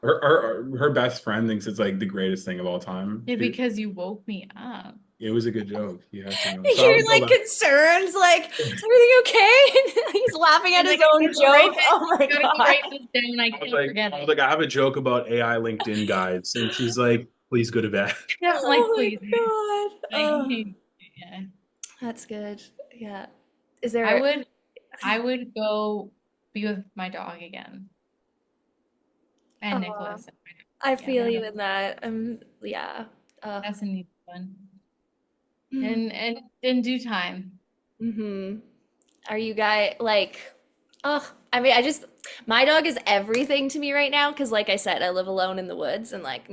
Her best friend thinks it's like the greatest thing of all time. Yeah, because you woke me up. It was a good joke. You have to know. So I You're would go like back. concerned, like, is everything okay? He's laughing at He's his like, own joke. Oh my gotta go God. write this down. I can't forget I was it. like, I have a joke about AI LinkedIn guides, and she's like, please go to bed. Yeah, I'm like, Oh my please. God. Like, Oh, yeah. that's good. Yeah. Is there, I would I would go be with my dog again. And oh, Nicholas and my I dog feel again. you in that. Yeah. Uh, That's a neat one. mm, And in due time. hmm Are you guys like, oh, I mean, my dog is everything to me right now because, like I said, I live alone in the woods and like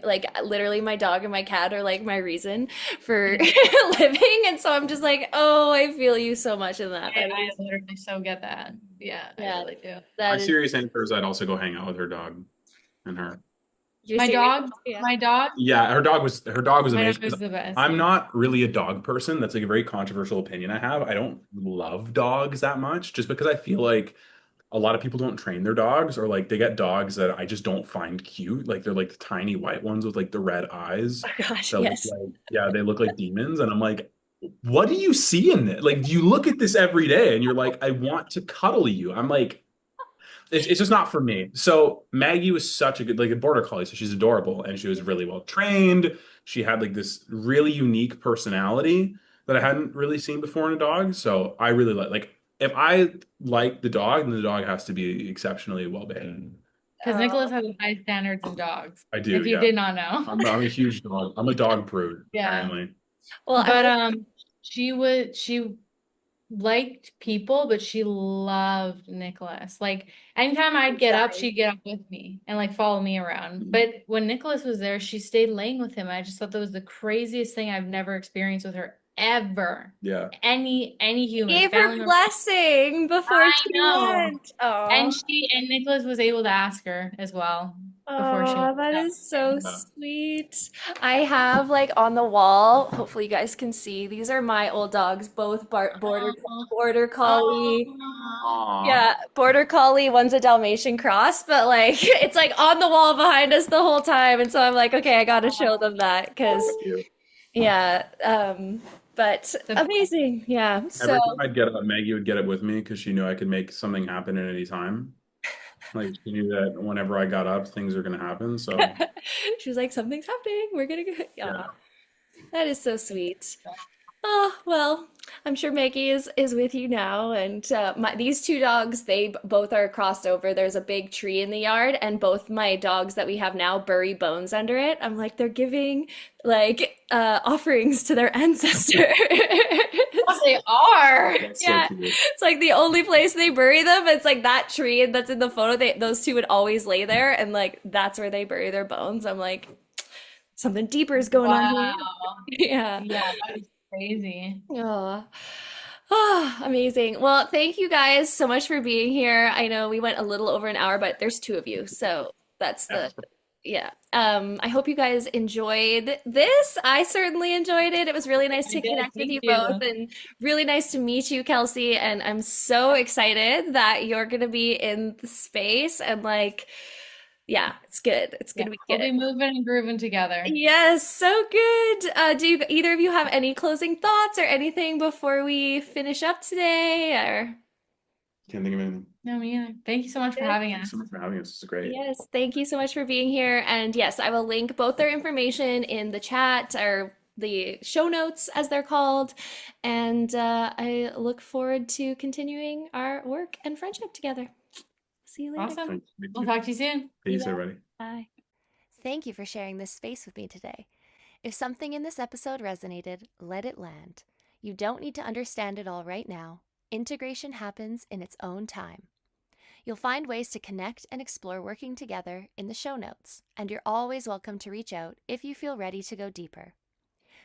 like literally my dog and my cat are like my reason for Yeah. living. And so I'm just like, oh, I feel you so much in that. I literally so get that. Yeah, I Yeah, really do. My that is, serious answer is I'd also go hang out with her dog and her. you're My serious. dog, Yeah. my dog, Yeah, her dog was my dog amazing. is 'Cause the best. I'm not really a dog person. That's like a very controversial opinion I have. I don't love dogs that much just because I feel like a lot of people don't train their dogs, or like they get dogs that I just don't find cute. Like they're like the tiny white ones with like the red eyes Oh gosh, that look yes. like, yeah, they look like demons. And I'm like, what do you see in it? Like, do you look at this every day and you're like, I want to cuddle you? I'm like, it's just not for me. So Maggie was such a good, like a border collie. So she's adorable and she was really well trained. She had like this really unique personality that I hadn't really seen before in a dog. So I really like if I like the dog, then the dog has to be exceptionally well behaved. Because Nicholas has high standards in dogs, I do, if you yeah. did not know. I'm a huge dog. I'm a dog prude, Yeah. apparently. Well, But she liked people, but she loved Nicholas. Like anytime I'd get up, she'd get up with me and like follow me around. But when Nicholas was there, she stayed laying with him. I just thought that was the craziest thing I've never experienced with her ever. Yeah. Any human, gave family her member. blessing before I she know. went. Oh, And Nicholas was able to ask her as well before she oh, went. that is so Yeah. sweet. I have like on the wall, hopefully you guys can see, these are my old dogs, both border collie. Aw. Yeah, border collie, one's a Dalmatian cross, but like it's like on the wall behind us the whole time. And so I'm like, okay, I gotta show them that because Cute. yeah, but The amazing. Yeah. So Every time I'd get up, Maggie would get up with me because she knew I could make something happen at any time. Like she knew that whenever I got up, things are gonna happen. So she was like, something's happening. We're gonna go. yeah. Yeah, that is so sweet. Oh, well, I'm sure Maggie is with you now, and these two dogs, both are crossed over. There's a big tree in the yard, and both my dogs that we have now bury bones under it. I'm like, they're giving like offerings to their ancestors. They are. That's so Yeah, cute. it's like the only place they bury them. It's like that tree that's in the photo. Those two would always lay there, and like that's where they bury their bones. I'm like, something deeper is going on here. Wow. Yeah. Yeah, that is crazy. Oh. Oh, amazing. Well, thank you guys so much for being here. I know we went a little over an hour, but there's two of you, so that's Yeah. yeah. I hope you guys enjoyed this. I certainly enjoyed it. It was really nice to connect with you both and really nice to meet you, Kelsey. And I'm so excited that you're gonna be in the space and like, yeah, it's good. It's gonna be We'll good. be moving and grooving together. Yes, so good. Either of you have any closing thoughts or anything before we finish up today? Or Can't think of anything. No, me either. Thank you so much for having Thanks us. so much for having us. This is great. yes, thank you so much for being here. And yes, I will link both their information in the chat or the show notes, as they're called. And I look forward to continuing our work and friendship together. See you later. Awesome. Thank We'll you. talk to you soon. Peace, Yeah. everybody. Bye. Thank you for sharing this space with me today. If something in this episode resonated, let it land. You don't need to understand it all right now. Integration happens in its own time. You'll find ways to connect and explore working together in the show notes, and you're always welcome to reach out if you feel ready to go deeper.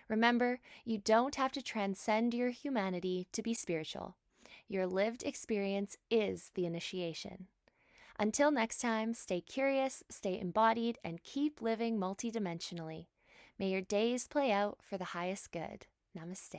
Remember, you don't have to transcend your humanity to be spiritual. Your lived experience is the initiation. Until next time, stay curious, stay embodied, and keep living multidimensionally. May your days play out for the highest good. Namaste.